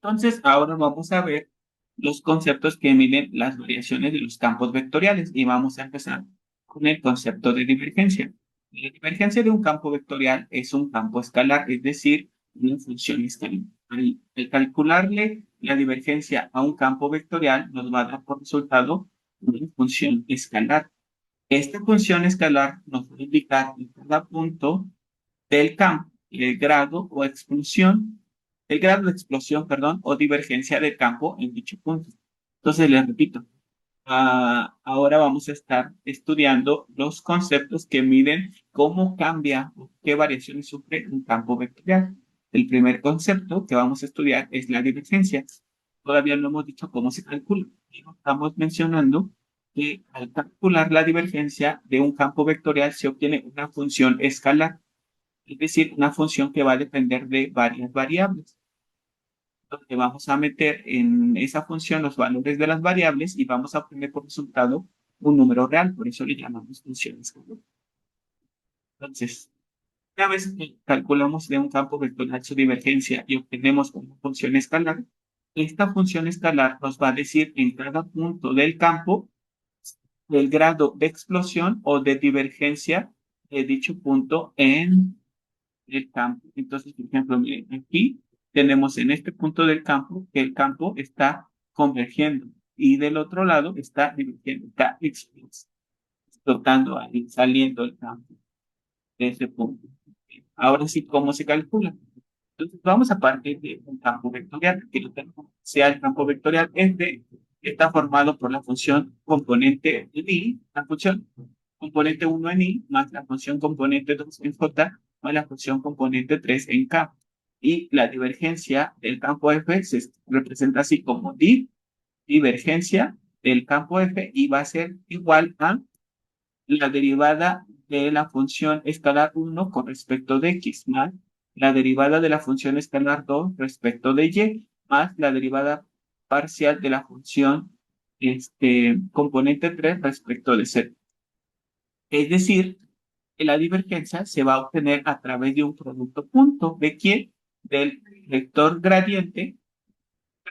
Entonces, ahora vamos a ver los conceptos que miden las variaciones de los campos vectoriales y vamos a empezar con el concepto de divergencia. La divergencia de un campo vectorial es un campo escalar, es decir, una función escalar. Al calcularle la divergencia a un campo vectorial, nos va a dar por resultado una función escalar. Esta función escalar nos va a indicar en cada punto del campo, el grado de explosión, perdón, o divergencia del campo en dicho punto. Entonces, les repito, ahora vamos a estar estudiando los conceptos que miden cómo cambia o qué variaciones sufre un campo vectorial. El primer concepto que vamos a estudiar es la divergencia. Todavía no hemos dicho cómo se calcula. Estamos mencionando que al calcular la divergencia de un campo vectorial se obtiene una función escalar, es decir, una función que va a depender de varias variables, donde vamos a meter en esa función los valores de las variables y vamos a obtener por resultado un número real, por eso le llamamos función escalar. Entonces, una vez que calculamos de un campo vectorial su divergencia y obtenemos una función escalar, esta función escalar nos va a decir en cada punto del campo el grado de explosión o de divergencia de dicho punto en el campo. Entonces, por ejemplo, miren, aquí tenemos en este punto del campo que el campo está convergiendo y del otro lado está divergiendo, está explotando ahí, saliendo el campo de ese punto. Ahora sí, ¿cómo se calcula? Entonces, vamos a partir de un campo vectorial, que lo tenemos, sea el campo vectorial este, está formado por la función componente en i, la función componente uno en i, más la función componente 2 en j, más la función componente 3 en k. Y la divergencia del campo f se representa así como divergencia del campo f y va a ser igual a la derivada de la función escalar 1 con respecto de x, más la derivada de la función escalar 2 respecto de y, más la derivada parcial de la función componente 3 respecto de z. Es decir, que la divergencia se va a obtener a través de un producto punto. ¿De quién? Del vector gradiente,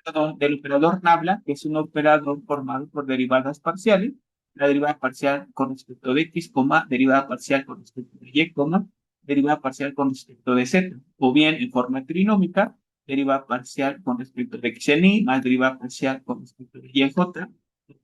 perdón, del operador nabla, que es un operador formado por derivadas parciales, la derivada parcial con respecto de x, derivada parcial con respecto de y, derivada parcial con respecto de z, o bien en forma trinómica, derivada parcial con respecto de x en y, más derivada parcial con respecto de y en j,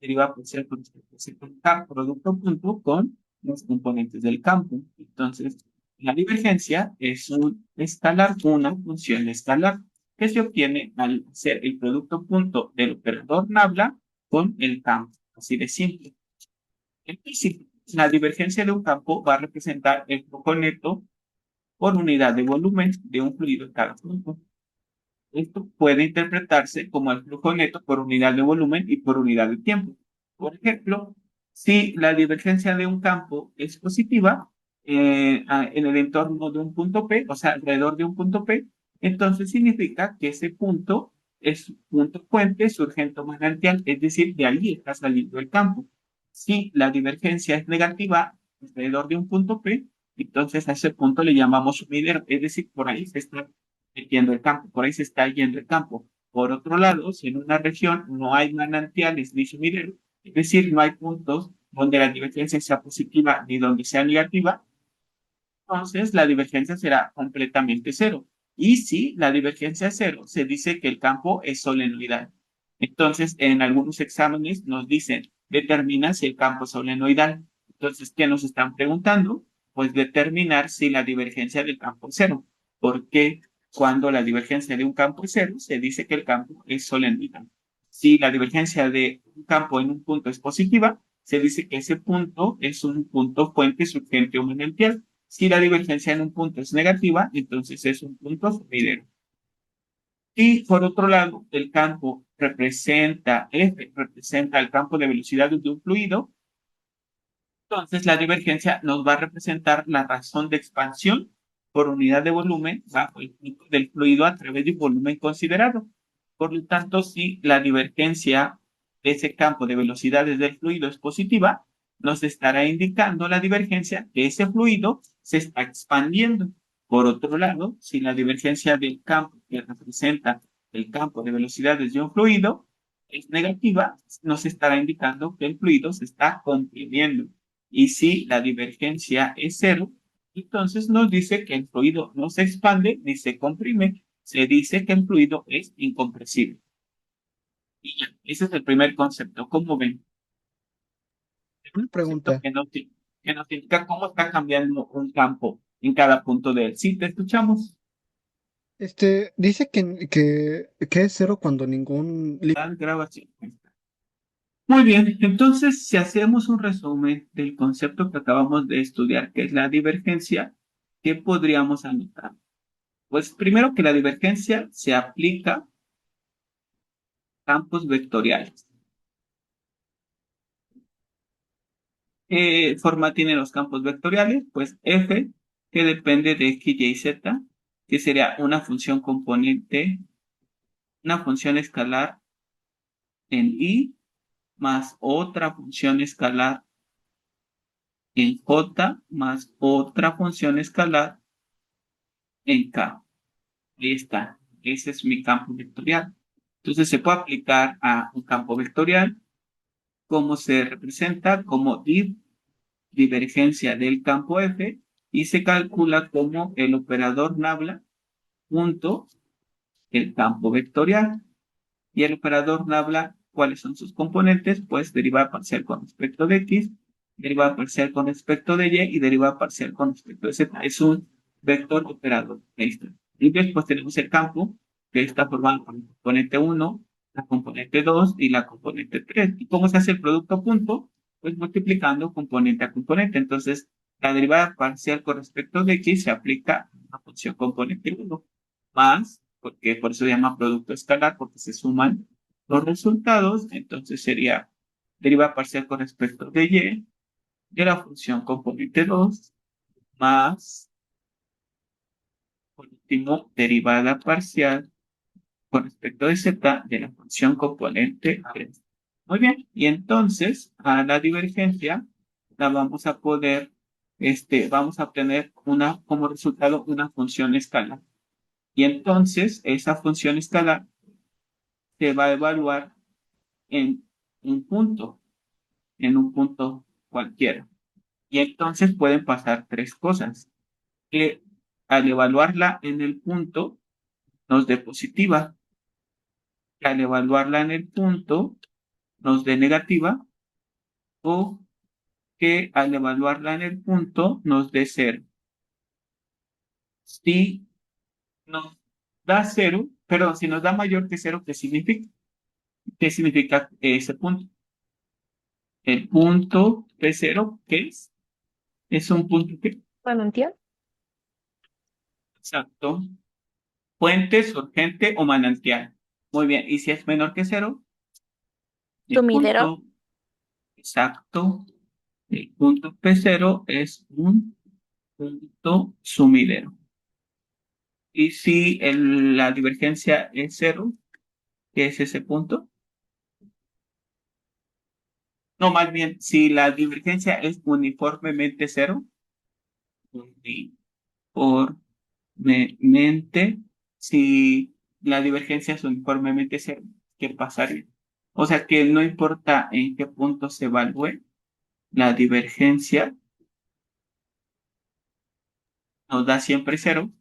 derivada parcial con respecto de z en k, producto punto con los componentes del campo. Entonces, la divergencia es un escalar, una función escalar que se obtiene al hacer el producto punto del operador nabla con el campo. Así de simple. Entonces, la divergencia de un campo va a representar el flujo neto por unidad de volumen de un fluido en cada punto. Esto puede interpretarse como el flujo neto por unidad de volumen y por unidad de tiempo. Por ejemplo, si la divergencia de un campo es positiva en el entorno de un punto P, o sea, alrededor de un punto P, entonces significa que ese punto es un punto fuente surgente o manantial, es decir, de ahí está saliendo el campo. Si la divergencia es negativa alrededor de un punto P, entonces a ese punto le llamamos sumidero, es decir, por ahí se está yendo el campo, por ahí se está yendo el campo. Por otro lado, si en una región no hay manantiales ni sumideros, es decir, no hay puntos donde la divergencia sea positiva ni donde sea negativa, entonces la divergencia será completamente cero. Y si la divergencia es cero, se dice que el campo es solenoidal. Entonces, en algunos exámenes nos dicen, determina si el campo es solenoidal. Entonces, ¿qué nos están preguntando? Pues determinar si la divergencia del campo es cero. Porque cuando la divergencia de un campo es cero, se dice que el campo es solenoidal. Si la divergencia de un campo en un punto es positiva, se dice que ese punto es un punto fuente surgente o manantial. Si la divergencia en un punto es negativa, entonces es un punto sumidero. Y por otro lado, el campo representa, F representa el campo de velocidad de un fluido, entonces la divergencia nos va a representar la razón de expansión por unidad de volumen bajo el flujo del fluido a través de un volumen considerado. Por lo tanto, si la divergencia de ese campo de velocidades del fluido es positiva, nos estará indicando la divergencia que ese fluido se está expandiendo. Por otro lado, si la divergencia del campo que representa el campo de velocidades de un fluido es negativa, nos estará indicando que el fluido se está comprimiendo. Y si la divergencia es cero, entonces nos dice que el fluido no se expande ni se comprime, se dice que el fluido es incompresible. Y ya, ese es el primer concepto. ¿Cómo ven? Una Concepto pregunta. que nos indica cómo está cambiando un campo en cada punto de él. Sí, te escuchamos. Dice que es cero cuando ningún Tal grabación. Muy bien, entonces si hacemos un resumen del concepto que acabamos de estudiar, que es la divergencia, ¿qué podríamos anotar? Pues primero que la divergencia se aplica a campos vectoriales. ¿Qué forma tienen los campos vectoriales? Pues F, que depende de X, Y, Z, que sería una función componente, una función escalar en Y, más otra función escalar en J, más otra función escalar en K. Ahí está. Ese es mi campo vectorial. Entonces se puede aplicar a un campo vectorial, cómo se representa como divergencia del campo F y se calcula como el operador nabla punto el campo vectorial. Y el operador nabla, ¿cuáles son sus componentes? Pues derivada parcial con respecto de X, derivada parcial con respecto de Y y derivada parcial con respecto de Z. Es un vector operador. Ahí está. Y después tenemos el campo, que está formado por el componente uno, la componente 2 y la componente 3. ¿Y cómo se hace el producto punto? Pues multiplicando componente a componente. Entonces, la derivada parcial con respecto de X se aplica a la función componente uno más, porque por eso se llama producto escalar, porque se suman los resultados, entonces sería derivada parcial con respecto de Y de la función componente 2 más, por último, derivada parcial con respecto de Z de la función componente 3. Muy bien, y entonces a la divergencia la vamos a poder, vamos a obtener como resultado una función escalar. Y entonces esa función escalar se va a evaluar en un punto, en un punto cualquiera. Y entonces pueden pasar tres cosas. Que al evaluarla en el punto nos dé positiva, que al evaluarla en el punto nos dé negativa o que al evaluarla en el punto nos dé cero. Si nos da cero, perdón, si nos da mayor que cero, ¿qué significa? ¿Qué significa ese punto? El punto P0, ¿qué es? Es un punto que, Manantial, exacto, fuente, surgente o manantial. Muy bien, y si es menor que cero, el sumidero, punto exacto, el punto P0 es un punto sumidero. Y si la divergencia es cero, ¿qué es ese punto? No, más bien, si la divergencia es uniformemente cero, uniformemente, si la divergencia es uniformemente cero, ¿qué pasaría? O sea que no importa en qué punto se evalúe, la divergencia nos da siempre cero.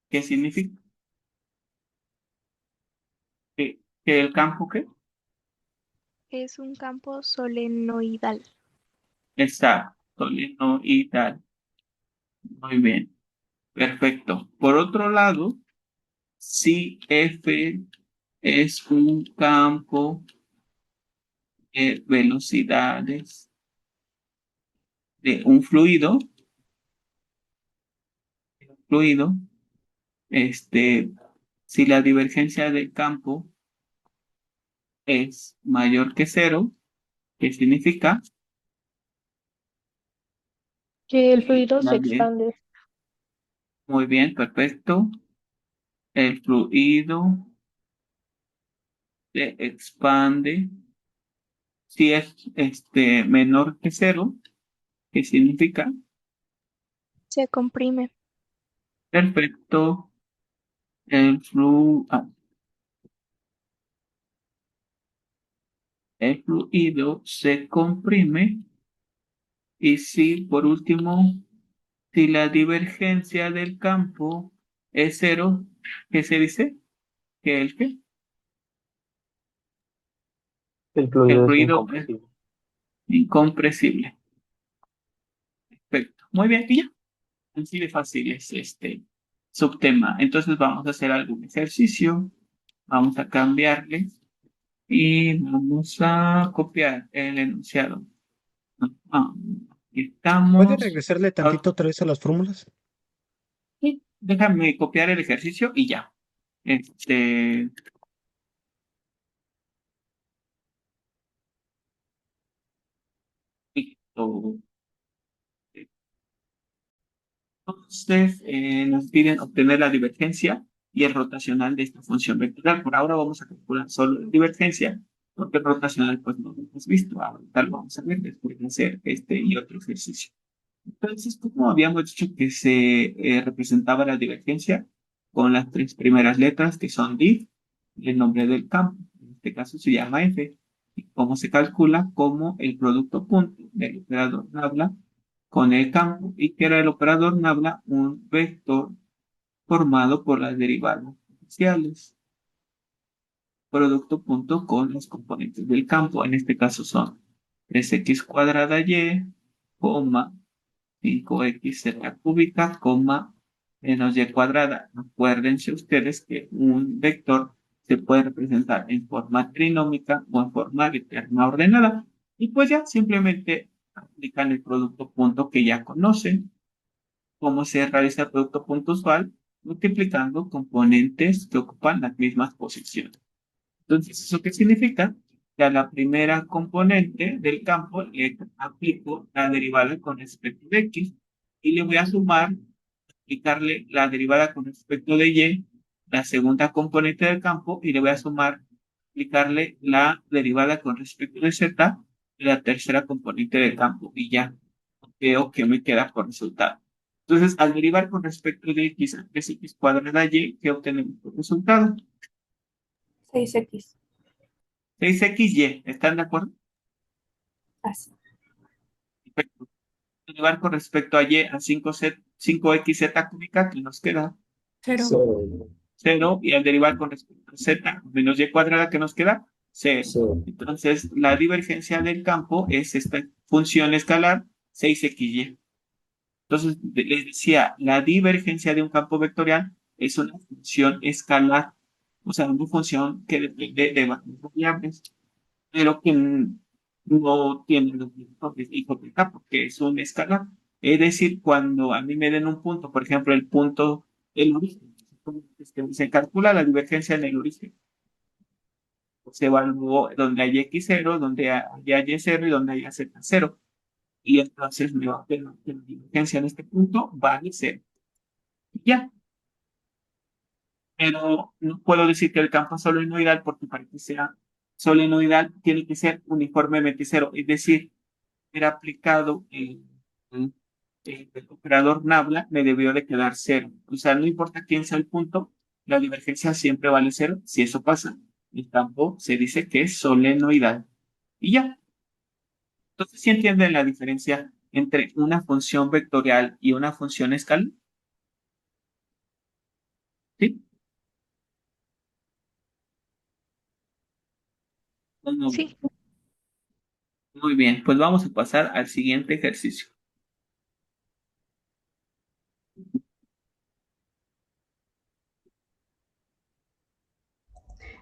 ¿Qué significa? Que el campo que es un campo solenoidal. está solenoidal. Muy bien, perfecto. Por otro lado, si F es un campo de velocidades de un fluido, este, si la divergencia del campo es mayor que cero, ¿qué significa? Que el Que fluido se más bien, expande. muy bien, perfecto. El fluido se expande. Si es menor que cero, ¿qué significa? Se comprime. Perfecto. El flujo. el fluido se comprime y si, por último, si la divergencia del campo es cero, ¿qué se dice? ¿Que el qué? El El fluido es fluido es incompresible. incompresible. Perfecto. Muy bien, y ya. Así de fácil es este subtema. Entonces vamos a hacer algún ejercicio. Vamos a cambiarle y vamos a copiar el enunciado. Aquí ¿Puede estamos. regresarle Ahora, tantito otra vez a las fórmulas? sí, déjame copiar el ejercicio y ya. Este, listo. Entonces, nos piden obtener la divergencia y el rotacional de esta función vectorial. Por ahora vamos a calcular solo la divergencia, porque el rotacional pues no lo hemos visto. Ahorita lo vamos a ver después de hacer este y otro ejercicio. Entonces, como habíamos dicho que se representaba la divergencia con las tres primeras letras que son div, el nombre del campo, en este caso se llama f, y cómo se calcula como el producto punto del operador nabla con el campo, y que era el operador nabla un vector formado por las derivadas iniciales, producto punto con los componentes del campo, en este caso son 3x cuadrada y, coma, 5x cúbica, coma, menos y cuadrada. Acuérdense ustedes que un vector se puede representar en forma trinómica o en forma de terna ordenada. Y pues ya simplemente aplican el producto punto que ya conocen. ¿Cómo se realiza el producto punto usual? Multiplicando componentes que ocupan las mismas posiciones. Entonces, ¿eso qué significa? Que a la primera componente del campo le aplico la derivada con respecto de x y le voy a sumar, aplicarle la derivada con respecto de y, la segunda componente del campo, y le voy a sumar, aplicarle la derivada con respecto de z, la tercera componente del campo, y ya veo que me queda por resultado. Entonces, al derivar con respecto de x a 3x cuadrada y, ¿qué obtenemos por resultado? 6x. 6xy, ¿están de acuerdo? Así. Perfecto. Derivar con respecto a y a 5xz cúbica, que nos queda Cero. Cero. 0, y al derivar con respecto a z menos y cuadrada, que nos queda 0. Cero. Entonces, la divergencia del campo es esta función escalar 6xy. Entonces, les decía, la divergencia de un campo vectorial es una función escalar, o sea, una función que depende de varias variables, pero que no tiene los mismos hijos de K porque es un escalar. Es decir, cuando a mí me den un punto, por ejemplo, el punto, el origen, se calcula la divergencia en el origen. Se evaluó donde hay x0, donde haya y0 y donde haya z0. Y entonces me va a quedar que la divergencia en este punto vale 0. Ya, pero no puedo decir que el campo es solenoidal porque para que sea solenoidal tiene que ser uniformemente cero, es decir, era aplicado el operador nabla, me debió de quedar cero. O sea, no importa quién sea el punto, la divergencia siempre vale cero. Si eso pasa, el campo se dice que es solenoidal. Y ya. Entonces, ¿sí entienden la diferencia entre una función vectorial y una función escalar? ¿Sí? Bueno, Sí. muy bien, pues vamos a pasar al siguiente ejercicio.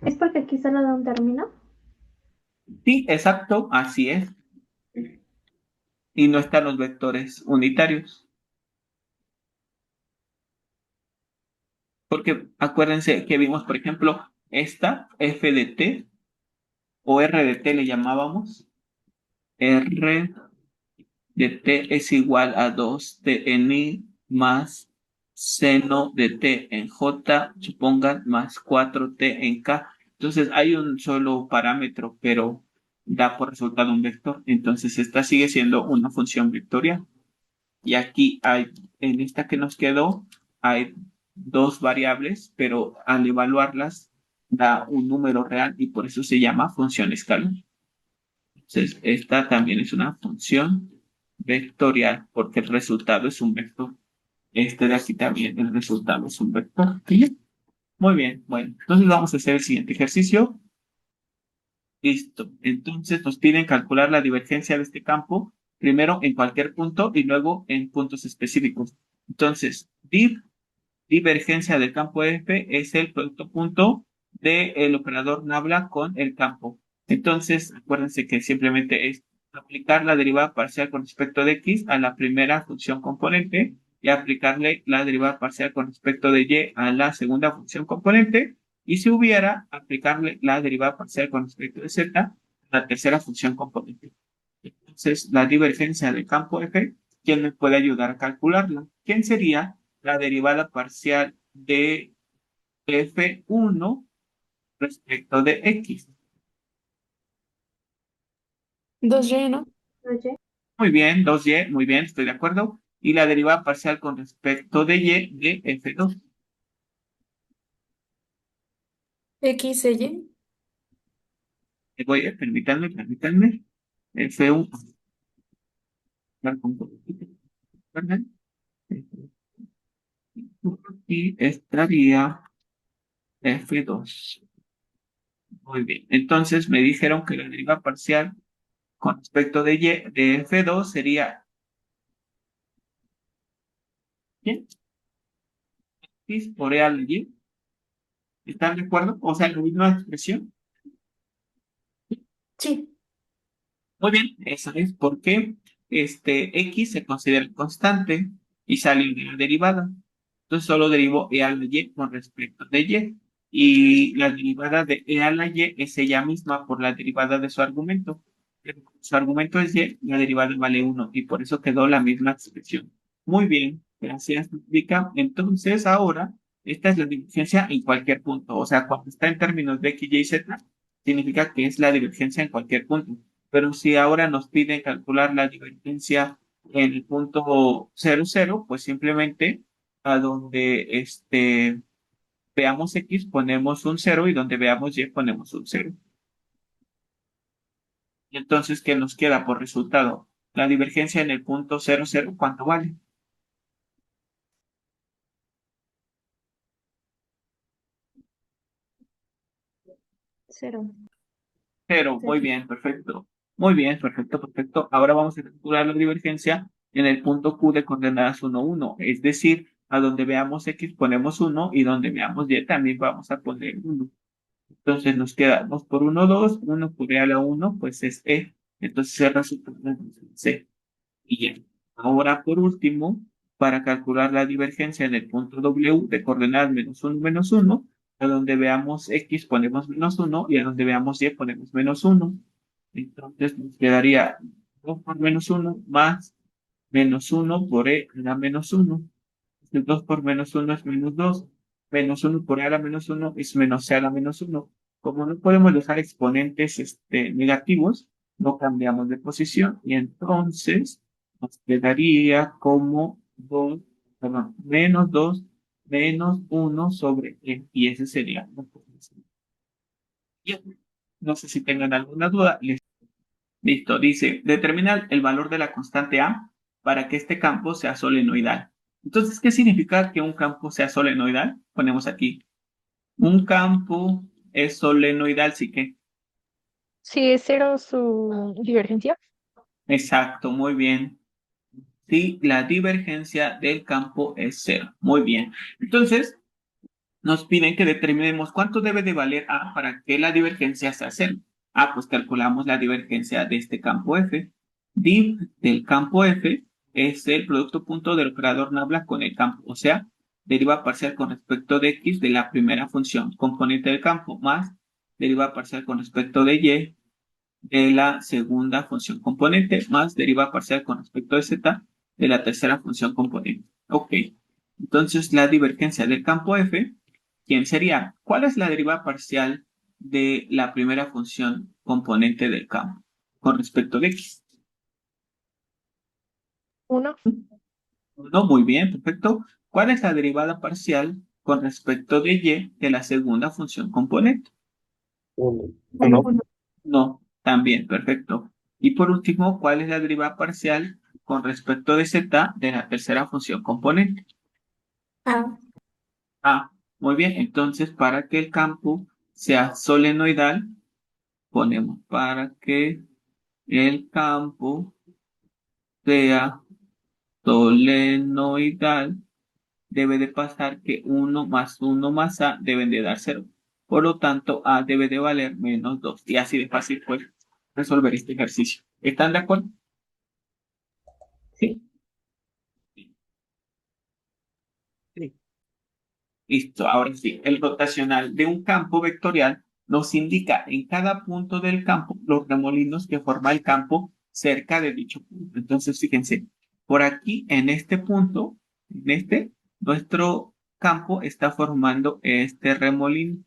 ¿Es porque aquí solo da un término? Sí, exacto, así es. Y no están los vectores unitarios. Porque acuérdense que vimos, por ejemplo, esta f de t o r de t le llamábamos. R de t es igual a 2t en i más seno de t en j, supongan, más 4t en k. Entonces hay un solo parámetro, pero da por resultado un vector. Entonces esta sigue siendo una función vectorial. Y aquí hay, en esta que nos quedó, hay dos variables, pero al evaluarlas da un número real y por eso se llama función escalar. Entonces, esta también es una función vectorial porque el resultado es un vector. Este de aquí también, el resultado es un vector. ¿Sí? Muy bien, bueno, entonces vamos a hacer el siguiente ejercicio. Listo. Entonces nos piden calcular la divergencia de este campo, primero en cualquier punto y luego en puntos específicos. Entonces, divergencia del campo F es el producto punto del operador nabla con el campo. Entonces, acuérdense que simplemente es aplicar la derivada parcial con respecto de x a la primera función componente y aplicarle la derivada parcial con respecto de y a la segunda función componente. Y si hubiera, aplicarle la derivada parcial con respecto de z a la tercera función componente. Entonces, la divergencia del campo F, ¿quién me puede ayudar a calcularla? ¿Quién sería la derivada parcial de F1 respecto de X? 2Y, ¿no? Oye, Muy bien, 2y, muy bien, estoy de acuerdo. Y la derivada parcial con respecto de Y de F2. XY. Permítanme. F1. Y estaría F2. Muy bien. Entonces me dijeron que la derivada parcial con respecto de Y de F2 sería, ¿bien? X por E a la Y. ¿Están de acuerdo? O sea, la misma expresión. Sí. Muy bien, eso es porque X se considera constante y sale de la derivada. Entonces solo derivo E a la Y con respecto de Y. Y la derivada de E a la Y es ella misma por la derivada de su argumento. Pero como su argumento es Y, la derivada vale 1 y por eso quedó la misma expresión. Muy bien, gracias, Vika. Entonces ahora, esta es la divergencia en cualquier punto. O sea, cuando está en términos de X, Y, Z, significa que es la divergencia en cualquier punto. Pero si ahora nos piden calcular la divergencia en el punto 0, pues simplemente a donde veamos X ponemos un 0 y donde veamos Y ponemos un 0. Y entonces, ¿qué nos queda por resultado? La divergencia en el punto 0, ¿cuánto vale? 0. 0, muy Cero. bien, perfecto. Muy bien, perfecto. Ahora vamos a calcular la divergencia en el punto Q de coordenadas 1, es decir, a donde veamos X ponemos 1 y donde veamos Y también vamos a poner 1. Entonces nos queda 2 por 1, 2, 1 por E a la 1, pues es E. Entonces el resultado es C. Y ya. Ahora, por último, para calcular la divergencia en el punto W de coordenadas -1, a donde veamos X ponemos -1 y a donde veamos Y ponemos -1. Entonces nos quedaría 2 por -1 más -1 por E a la -1. 2 por -1 es -2. -1 por E a la -1 es menos C a la -1. Como no podemos dejar exponentes negativos, no cambiamos de posición y entonces nos quedaría como 2, perdón, -2 menos 1 sobre E. Y ese sería la posición. Bien. No sé si tengan alguna duda. Listo, dice, determina el valor de la constante A para que este campo sea solenoidal. Entonces, ¿qué significa que un campo sea solenoidal? Ponemos aquí, un campo es solenoidal, sí que. Si es cero su divergencia. Exacto, muy bien. Si la divergencia del campo es cero. Muy bien. Entonces, nos piden que determinemos cuánto debe de valer A para que la divergencia sea cero. Pues calculamos la divergencia de este campo F. Div del campo F es el producto punto del operador nabla con el campo, o sea, deriva parcial con respecto de X de la primera función componente del campo, más deriva parcial con respecto de Y de la segunda función componente, más deriva parcial con respecto de Z de la tercera función componente. Ok, entonces la divergencia del campo F, ¿quién sería? ¿Cuál es la derivada parcial de la primera función componente del campo con respecto de X? 1. No, muy bien, perfecto. ¿Cuál es la derivada parcial con respecto de Y de la segunda función componente? Uno. Uno. No, también, perfecto. Y por último, ¿cuál es la derivada parcial con respecto de z de la tercera función componente? A. Ah, muy bien. Entonces, para que el campo sea solenoidal, ponemos para que el campo sea solenoidal, debe de pasar que 1 más 1 más A deben de dar 0. Por lo tanto, A debe de valer menos 2. Y así de fácil fue resolver este ejercicio. ¿Están de acuerdo? Sí. Sí. Listo, ahora sí. El rotacional de un campo vectorial nos indica en cada punto del campo los remolinos que forma el campo cerca de dicho punto. Entonces, fíjense, por aquí, en este punto, nuestro campo está formando este remolino.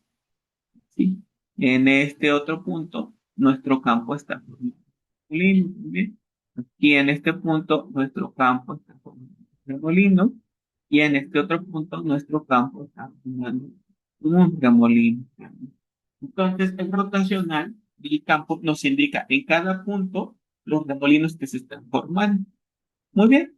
¿Sí? En este otro punto, nuestro campo está formando un remolino. ¿Muy bien? Aquí en este punto, nuestro campo está formando un remolino. Y en este otro punto, nuestro campo está formando un remolino. Entonces, el rotacional del campo nos indica en cada punto los remolinos que se están formando. Muy bien.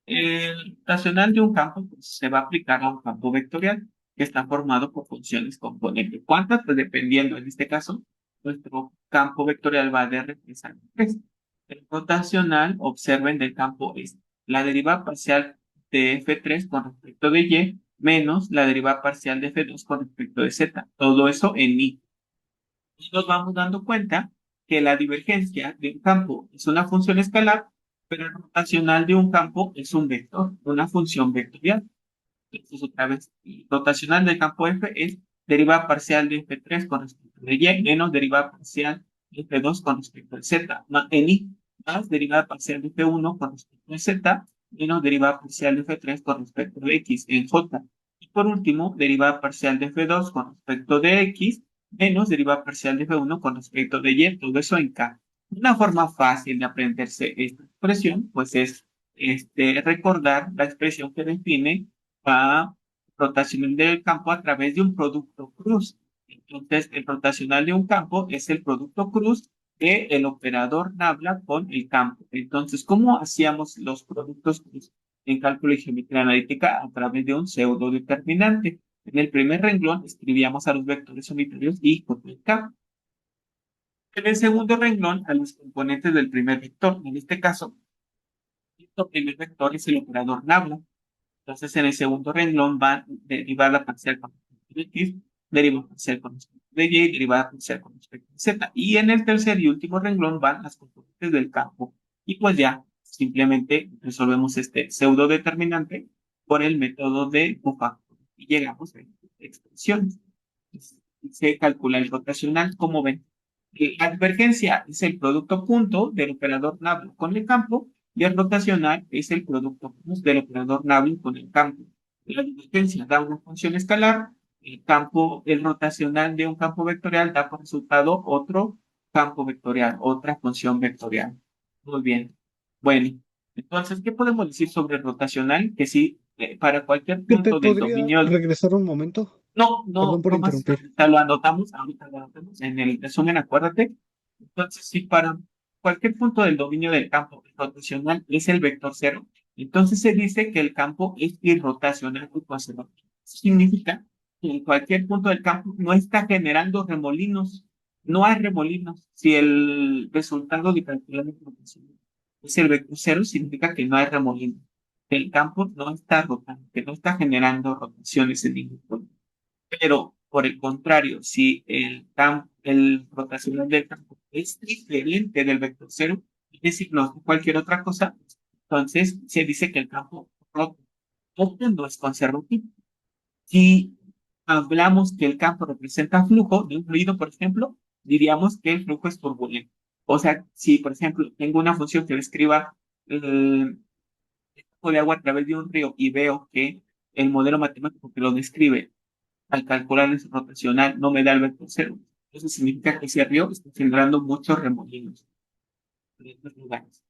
El racional de un campo pues, se va a aplicar a un campo vectorial que está formado por funciones componentes. ¿Cuántas? Pues dependiendo, en este caso, nuestro campo vectorial va de represar 3. El rotacional, observen, del campo es la derivada parcial de F3 con respecto de Y menos la derivada parcial de F2 con respecto de Z. Todo eso en I. Y nos vamos dando cuenta que la divergencia de un campo es una función escalar, pero el rotacional de un campo es un vector, una función vectorial. Entonces, otra vez, el rotacional del campo F es derivada parcial de F3 con respecto de Y menos derivada parcial de F2 con respecto de Z, en I, más derivada parcial de F1 con respecto de Z, menos derivada parcial de F3 con respecto de X en J. Y por último, derivada parcial de F2 con respecto de X, menos derivada parcial de F1 con respecto de Y, todo eso en K. Una forma fácil de aprenderse esta expresión, pues es recordar la expresión que define la rotacional del campo a través de un producto cruz. Entonces, el rotacional de un campo es el producto cruz que el operador nabla con el campo. Entonces, ¿cómo hacíamos los productos cruz en cálculo y geometría analítica? A través de un pseudo determinante. En el primer renglón escribíamos a los vectores unitarios y con el campo. En el segundo renglón, a los componentes del primer vector. En este caso, el primer vector es el operador nabla. Entonces, en el segundo renglón va derivada parcial con respecto de X, derivada parcial con respecto de Y, derivada parcial con respecto de Z. Y en el tercer y último renglón van las componentes del campo. Y pues ya, simplemente resolvemos este pseudo determinante por el método de cofactor. Y llegamos a expresiones. Se calcula el rotacional, como ven. La divergencia es el producto punto del operador nabla con el campo y el rotacional es el producto del operador nabla con el campo. La divergencia da una función escalar, el rotacional de un campo vectorial da por resultado otro campo vectorial, otra función vectorial. Muy bien. Bueno, entonces, ¿qué podemos decir sobre el rotacional? Que sí, para cualquier ¿Te punto del podría dominio. regresar un momento? No, Perdón no, por no más. interrumpir. Ahorita lo anotamos en el resumen, acuérdate. Entonces, si para cualquier punto del dominio del campo rotacional es el vector cero, entonces se dice que el campo es irrotacional o conservador. Eso significa que en cualquier punto del campo no está generando remolinos, no hay remolinos. Si el resultado de calcular el rotacional es el vector cero, significa que no hay remolinos. Que el campo no está rotando, que no está generando rotaciones en ningún punto. Pero, por el contrario, si el rotacional del campo es diferente del vector cero, es decir, no es cualquier otra cosa, entonces se dice que el campo rota. Rota no es conservativo. Si hablamos que el campo representa flujo de un fluido, por ejemplo, diríamos que el flujo es turbulento. O sea, si, por ejemplo, tengo una función que describa el flujo de agua a través de un río y veo que el modelo matemático que lo describe al calcular el rotacional no me da el vector cero. Eso significa que ese río está generando muchos remolinos en estos lugares.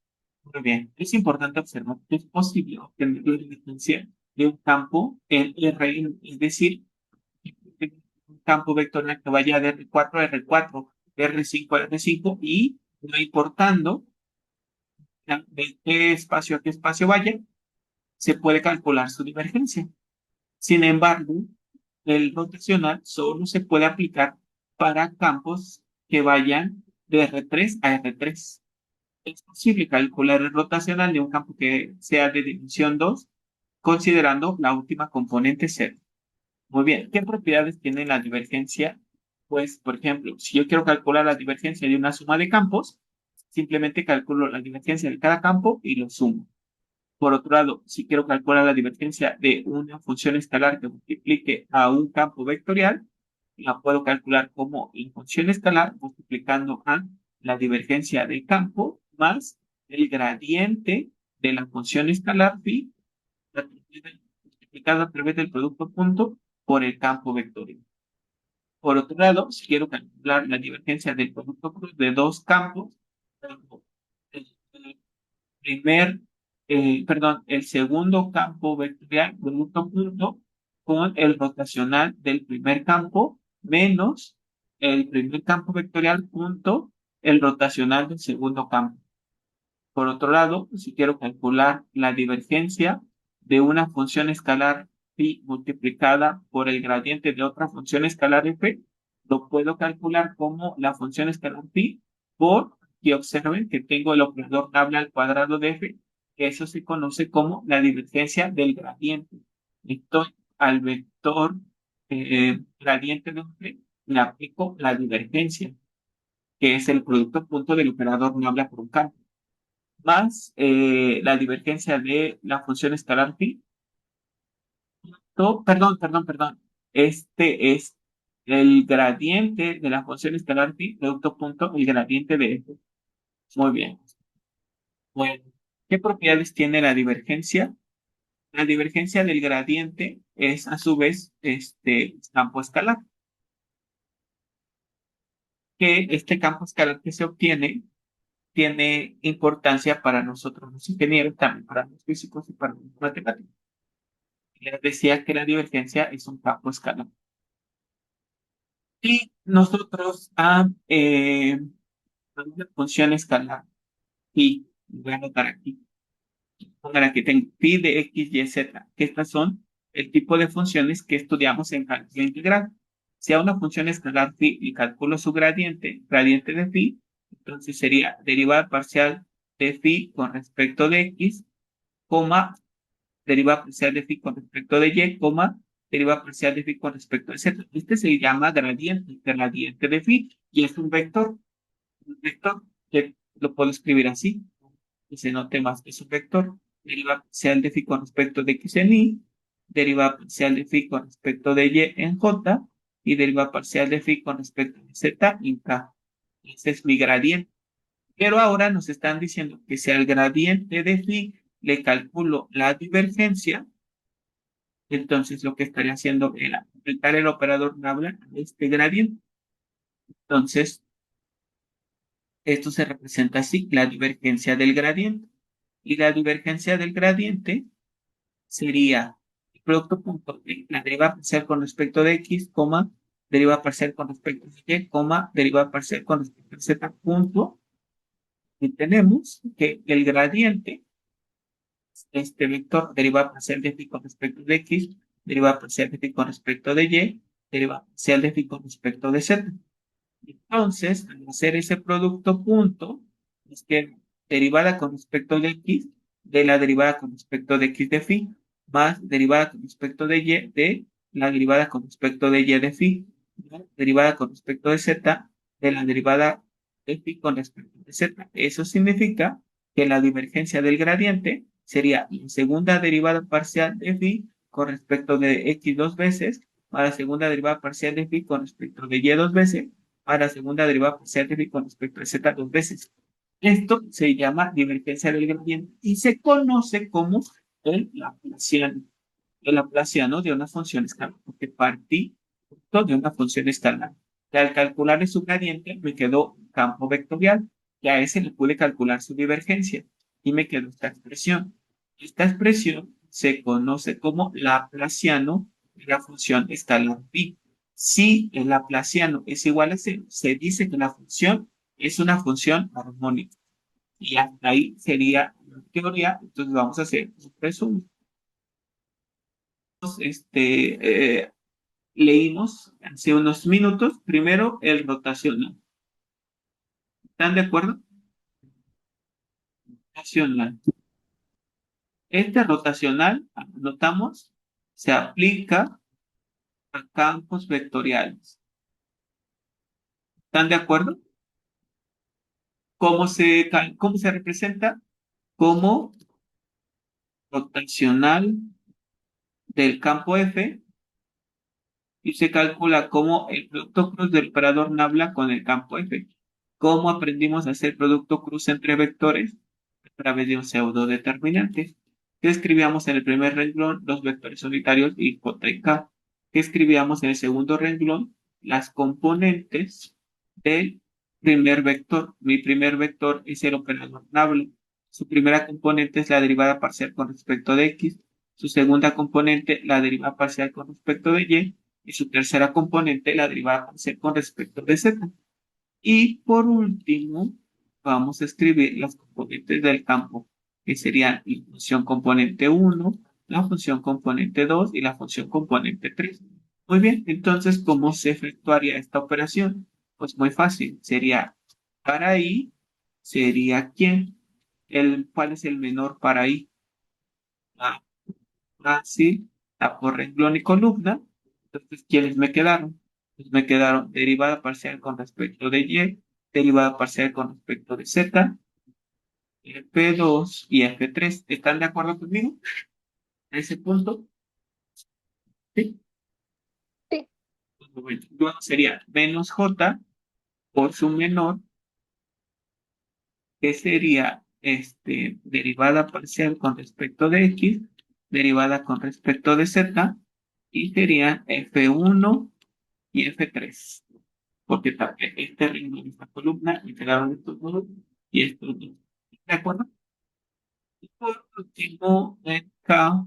Muy bien. Es importante observar que es posible obtener la distancia de un campo en R, es decir, un campo vectorial que vaya de R4 a R4, de R5 a R5 y no importando de qué espacio a qué espacio vaya, se puede calcular su divergencia. Sin embargo, el rotacional solo se puede aplicar para campos que vayan de R3 a R3. Es posible calcular el rotacional de un campo que sea de dimensión 2, considerando la última componente 0. Muy bien, ¿qué propiedades tiene la divergencia? Pues, por ejemplo, si yo quiero calcular la divergencia de una suma de campos, simplemente calculo la divergencia de cada campo y lo sumo. Por otro lado, si quiero calcular la divergencia de una función escalar que multiplique a un campo vectorial, la puedo calcular como la función escalar multiplicando a la divergencia del campo más el gradiente de la función escalar phi multiplicada a través del producto punto por el campo vectorial. Por otro lado, si quiero calcular la divergencia del producto cruz de dos campos, el primer, el segundo campo vectorial, producto punto, con el rotacional del primer campo menos el primer campo vectorial punto el rotacional del segundo campo. Por otro lado, si quiero calcular la divergencia de una función escalar phi multiplicada por el gradiente de otra función escalar f, lo puedo calcular como la función escalar phi por, y observen que tengo el operador nabla al cuadrado de f, que eso se conoce como la divergencia del gradiente. Estoy al vector gradiente de f, le aplico la divergencia, que es el producto punto del operador nabla por un campo más la divergencia de la función escalar phi. Perdón. Este es el gradiente de la función escalar phi, producto punto, el gradiente de f. Muy bien. Bueno, ¿qué propiedades tiene la divergencia? La divergencia del gradiente es a su vez este campo escalar. Que este campo escalar que se obtiene tiene importancia para nosotros los ingenieros, también para los físicos y para los matemáticos. Les decía que la divergencia es un campo escalar. Y nosotros a una función escalar, y voy a anotar aquí, pongan aquí, tengo phi de x, y, z, que estas son el tipo de funciones que estudiamos en cálculo integral. Si a una función escalar phi y calculo su gradiente de phi, entonces sería derivada parcial de phi con respecto de x, coma, derivada parcial de phi con respecto de y, coma, derivada parcial de phi con respecto de z. Este se llama gradiente de phi, y es un vector que lo puedo escribir así, que se note más que es un vector. Derivada parcial de phi con respecto de x en y, derivada parcial de phi con respecto de y en j, y derivada parcial de phi con respecto de z en k. Ese es mi gradiente. Pero ahora nos están diciendo que si al gradiente de phi le calculo la divergencia, entonces lo que estaría haciendo era aplicar el operador nabla a este gradiente. Entonces, esto se representa así, la divergencia del gradiente. Y la divergencia del gradiente sería el producto punto de la derivada parcial con respecto de x, coma, derivada parcial con respecto de y, coma, derivada parcial con respecto de z, punto. Y tenemos que el gradiente, este vector, derivada parcial de phi con respecto de x, derivada parcial de phi con respecto de y, derivada parcial de phi con respecto de z. Entonces, al hacer ese producto punto, es que derivada con respecto de x, de la derivada con respecto de x de phi, más derivada con respecto de y, de la derivada con respecto de y de phi, más derivada con respecto de z, de la derivada de phi con respecto de z. Eso significa que la divergencia del gradiente sería la segunda derivada parcial de phi con respecto de x dos veces, más la segunda derivada parcial de phi con respecto de y dos veces, a la segunda derivada parcial de phi con respecto a z dos veces. Esto se llama divergencia del gradiente y se conoce como el laplaciano. El laplaciano de una función escalar, porque partí de una función escalar. Y al calcular su gradiente me quedó un campo vectorial, y a ese le pude calcular su divergencia y me quedó esta expresión. Esta expresión se conoce como laplaciano de la función escalar phi. Si el laplaciano es igual a 0, se dice que la función es una función armónica. Y hasta ahí sería la teoría. Entonces vamos a hacer un resumen. Leímos hace unos minutos primero el rotacional. ¿Están de acuerdo? Rotacional. Este rotacional, notamos, se aplica a campos vectoriales. ¿Están de acuerdo? ¿Cómo se representa? Como rotacional del campo F y se calcula como el producto cruz del operador nabla con el campo F. ¿Cómo aprendimos a hacer producto cruz entre vectores? A través de un pseudo determinante. ¿Qué escribíamos en el primer renglón? Los vectores unitarios y J y K. ¿Qué escribíamos en el segundo renglón? Las componentes del primer vector. Mi primer vector es el operador nabla. Su primera componente es la derivada parcial con respecto de X. Su segunda componente, la derivada parcial con respecto de Y. Y su tercera componente, la derivada parcial con respecto de Z. Y por último, vamos a escribir las componentes del campo, que serían la función componente 1, la función componente 2 y la función componente 3. Muy bien, entonces, ¿cómo se efectuaría esta operación? Pues muy fácil, sería para I, sería ¿quién? ¿Cuál es el menor para I? Ah, fácil, la por renglón y columna. Entonces, ¿quiénes me quedaron? Pues me quedaron derivada parcial con respecto de Y, derivada parcial con respecto de Z, F2 y F3. ¿Están de acuerdo conmigo? ¿A ese punto? Sí. Sí. Bueno, luego sería menos J por su menor, que sería derivada parcial con respecto de X, derivada con respecto de Z, y serían F1 y F3. Porque también este ritmo de esta columna me quedaron estos dos y estos dos. ¿De acuerdo? Y por último, K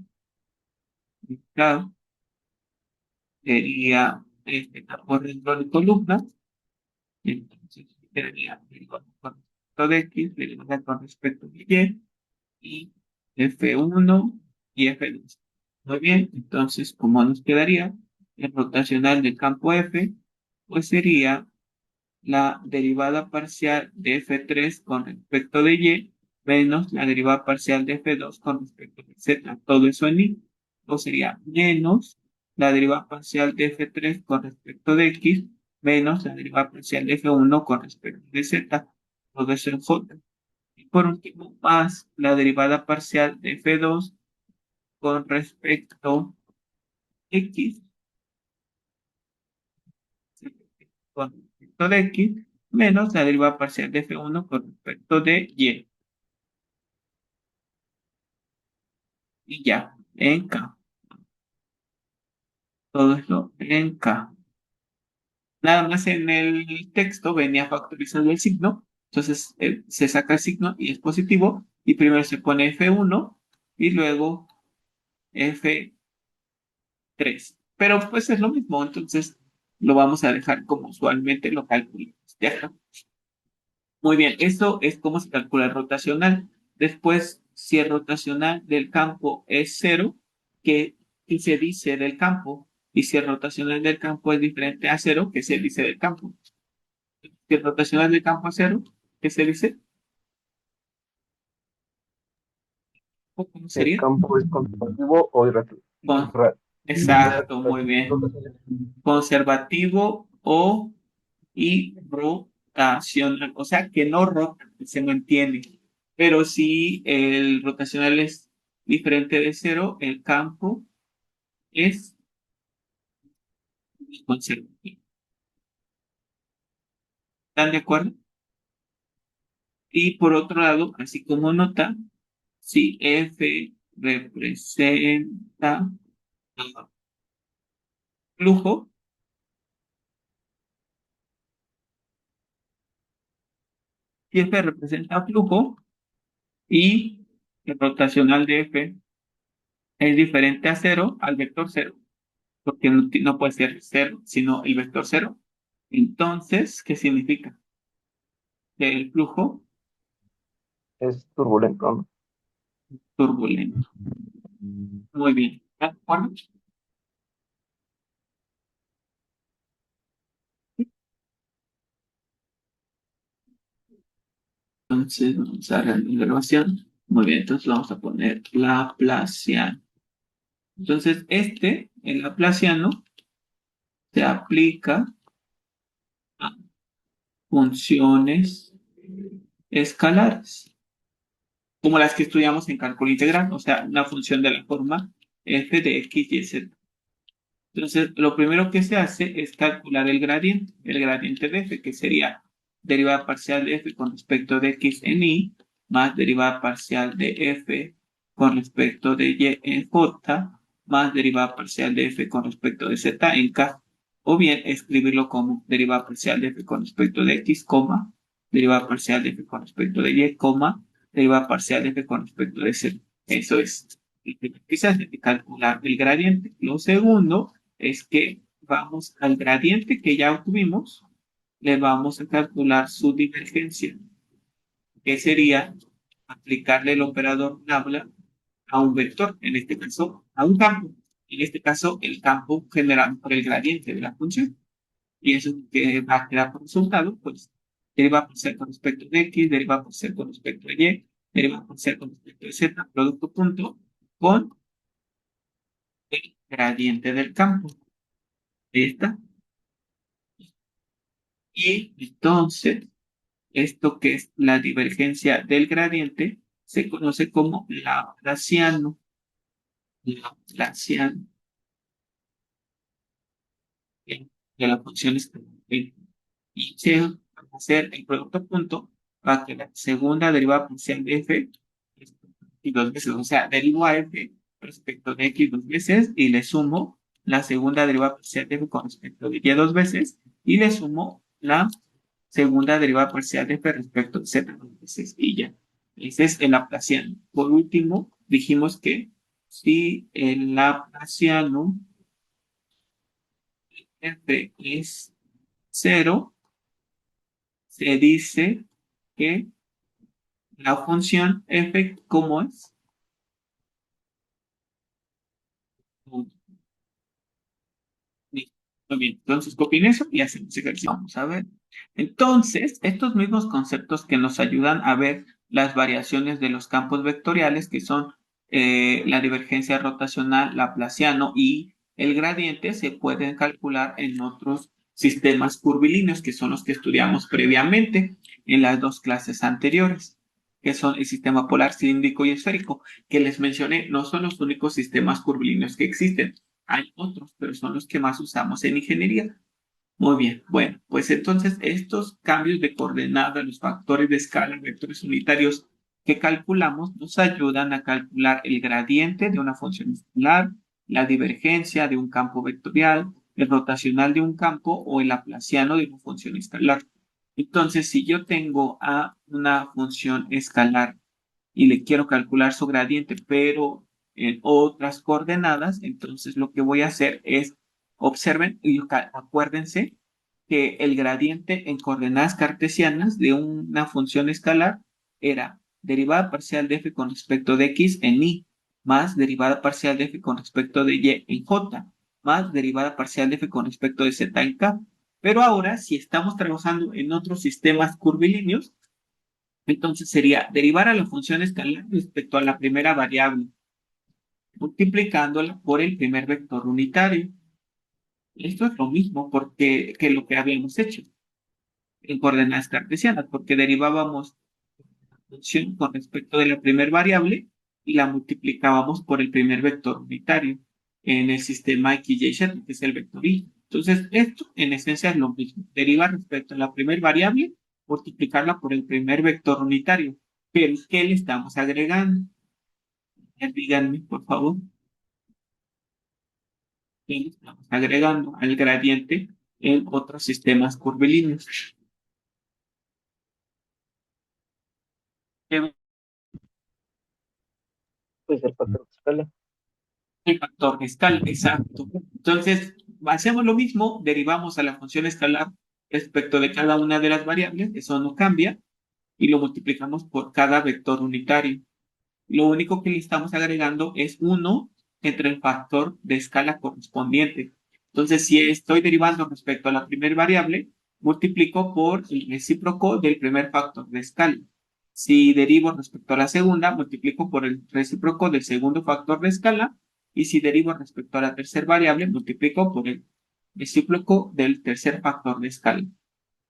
sería por renglón y columna. Entonces, quedaría derivada con respecto de X, derivada con respecto de Y F1 y F2. Muy bien, entonces, ¿cómo nos quedaría? El rotacional del campo F, pues sería la derivada parcial de F3 con respecto de Y menos la derivada parcial de F2 con respecto de Z. Todo eso en Y. O sería menos la derivada parcial de F3 con respecto de X menos la derivada parcial de F1 con respecto de Z. Todo eso en J. Y por último, más la derivada parcial de F2 con respecto a X con respecto de X menos la derivada parcial de F1 con respecto de Y. Y ya, en K. Todo esto en K. Nada más en el texto venía factorizado el signo. Entonces se saca el signo y es positivo. Y primero se pone F1 y luego F3. Pero pues es lo mismo. Entonces lo vamos a dejar como usualmente lo calculamos. Ya está. Muy bien, esto es cómo se calcula el rotacional. Después, si el rotacional del campo es cero, ¿qué se dice del campo? Y si el rotacional del campo es diferente a cero, ¿qué se dice del campo? Si el rotacional del campo es cero, ¿qué se dice? ¿Cómo El sería? campo es conservativo o Con- Exacto, muy bien. Conservativo o irrotacional. O sea, que no rota, que se mantiene. Pero si el rotacional es diferente de cero, el campo es conservativo. ¿Están de acuerdo? Y por otro lado, así como nota, si F representa flujo, si F representa flujo y el rotacional de F es diferente a cero, al vector cero, porque no puede ser cero, sino el vector cero. Entonces, ¿qué significa? del flujo Es turbulento, ¿no? turbulento. Muy bien. ¿De acuerdo? Entonces vamos a dar la grabación. Muy bien, entonces vamos a poner Laplaciano. Entonces, el Laplaciano, se aplica a funciones escalares, como las que estudiamos en cálculo integral, o sea, una función de la forma f de x, y, z. Entonces, lo primero que se hace es calcular el gradiente de f, que sería derivada parcial de f con respecto de x en y, más derivada parcial de f con respecto de y en j, más derivada parcial de f con respecto de z en k, o bien escribirlo como derivada parcial de f con respecto de x, derivada parcial de f con respecto de y, derivada parcial de f con respecto de z. Eso es. Quizás hay que calcular el gradiente. Lo segundo es que vamos al gradiente que ya obtuvimos, le vamos a calcular su divergencia, que sería aplicarle el operador nabla a un vector, en este caso a un campo, en este caso el campo generado por el gradiente de la función, y eso que va a quedar por resultado, pues deriva por ser con respecto de x, deriva por ser con respecto de y, deriva por ser con respecto de z, producto punto, con el gradiente del campo. Ahí está. Y entonces, esto que es la divergencia del gradiente se conoce como Laplaciano. Laplaciano de la función exponencial. Y se va a hacer el producto punto para que la segunda derivada parcial de f y dos veces, o sea, derivo a f respecto de x dos veces y le sumo la segunda derivada parcial de f con respecto de y dos veces y le sumo la segunda derivada parcial de f respecto de z dos veces y ya. Ese es el Laplaciano. Por último, dijimos que si el Laplaciano f es cero, se dice que la función f, ¿cómo es? Muy bien, entonces copien eso y hacemos ejercicio. Vamos a ver. Entonces, estos mismos conceptos que nos ayudan a ver las variaciones de los campos vectoriales, que son la divergencia rotacional, Laplaciano y el gradiente, se pueden calcular en otros sistemas curvilíneos, que son los que estudiamos previamente en las dos clases anteriores, que son el sistema polar, cilíndrico y esférico, que les mencioné, no son los únicos sistemas curvilíneos que existen. Hay otros, pero son los que más usamos en ingeniería. Muy bien, bueno, pues entonces estos cambios de coordenada, los factores de escala, vectores unitarios que calculamos, nos ayudan a calcular el gradiente de una función escalar, la divergencia de un campo vectorial, el rotacional de un campo o el laplaciano de una función escalar. Entonces, si yo tengo a una función escalar y le quiero calcular su gradiente, pero en otras coordenadas, entonces lo que voy a hacer es, observen y acuérdense que el gradiente en coordenadas cartesianas de una función escalar era derivada parcial de f con respecto de x en y, más derivada parcial de f con respecto de y en j, más derivada parcial de f con respecto de z en k. Pero ahora, si estamos trabajando en otros sistemas curvilíneos, entonces sería derivar a la función escalar respecto a la primera variable, multiplicándola por el primer vector unitario. Esto es lo mismo que lo que habíamos hecho en coordenadas cartesianas, porque derivábamos la función con respecto de la primera variable y la multiplicábamos por el primer vector unitario en el sistema x, y, z, que es el vector y. Entonces, esto en esencia es lo mismo. Derivar respecto a la primera variable, multiplicarla por el primer vector unitario. Pero, ¿qué le estamos agregando? Díganme, por favor, ¿qué le estamos agregando al gradiente en otros sistemas curvilíneos? ¿Qué Pues el factor de escala. el factor de escala? Exacto. Entonces, hacemos lo mismo, derivamos a la función escalar respecto de cada una de las variables, eso no cambia, y lo multiplicamos por cada vector unitario. Lo único que le estamos agregando es 1 entre el factor de escala correspondiente. Entonces, si estoy derivando respecto a la primera variable, multiplico por el recíproco del primer factor de escala. Si derivo respecto a la segunda, multiplico por el recíproco del segundo factor de escala. Y si derivo respecto a la tercera variable, multiplico por el recíproco del tercer factor de escala.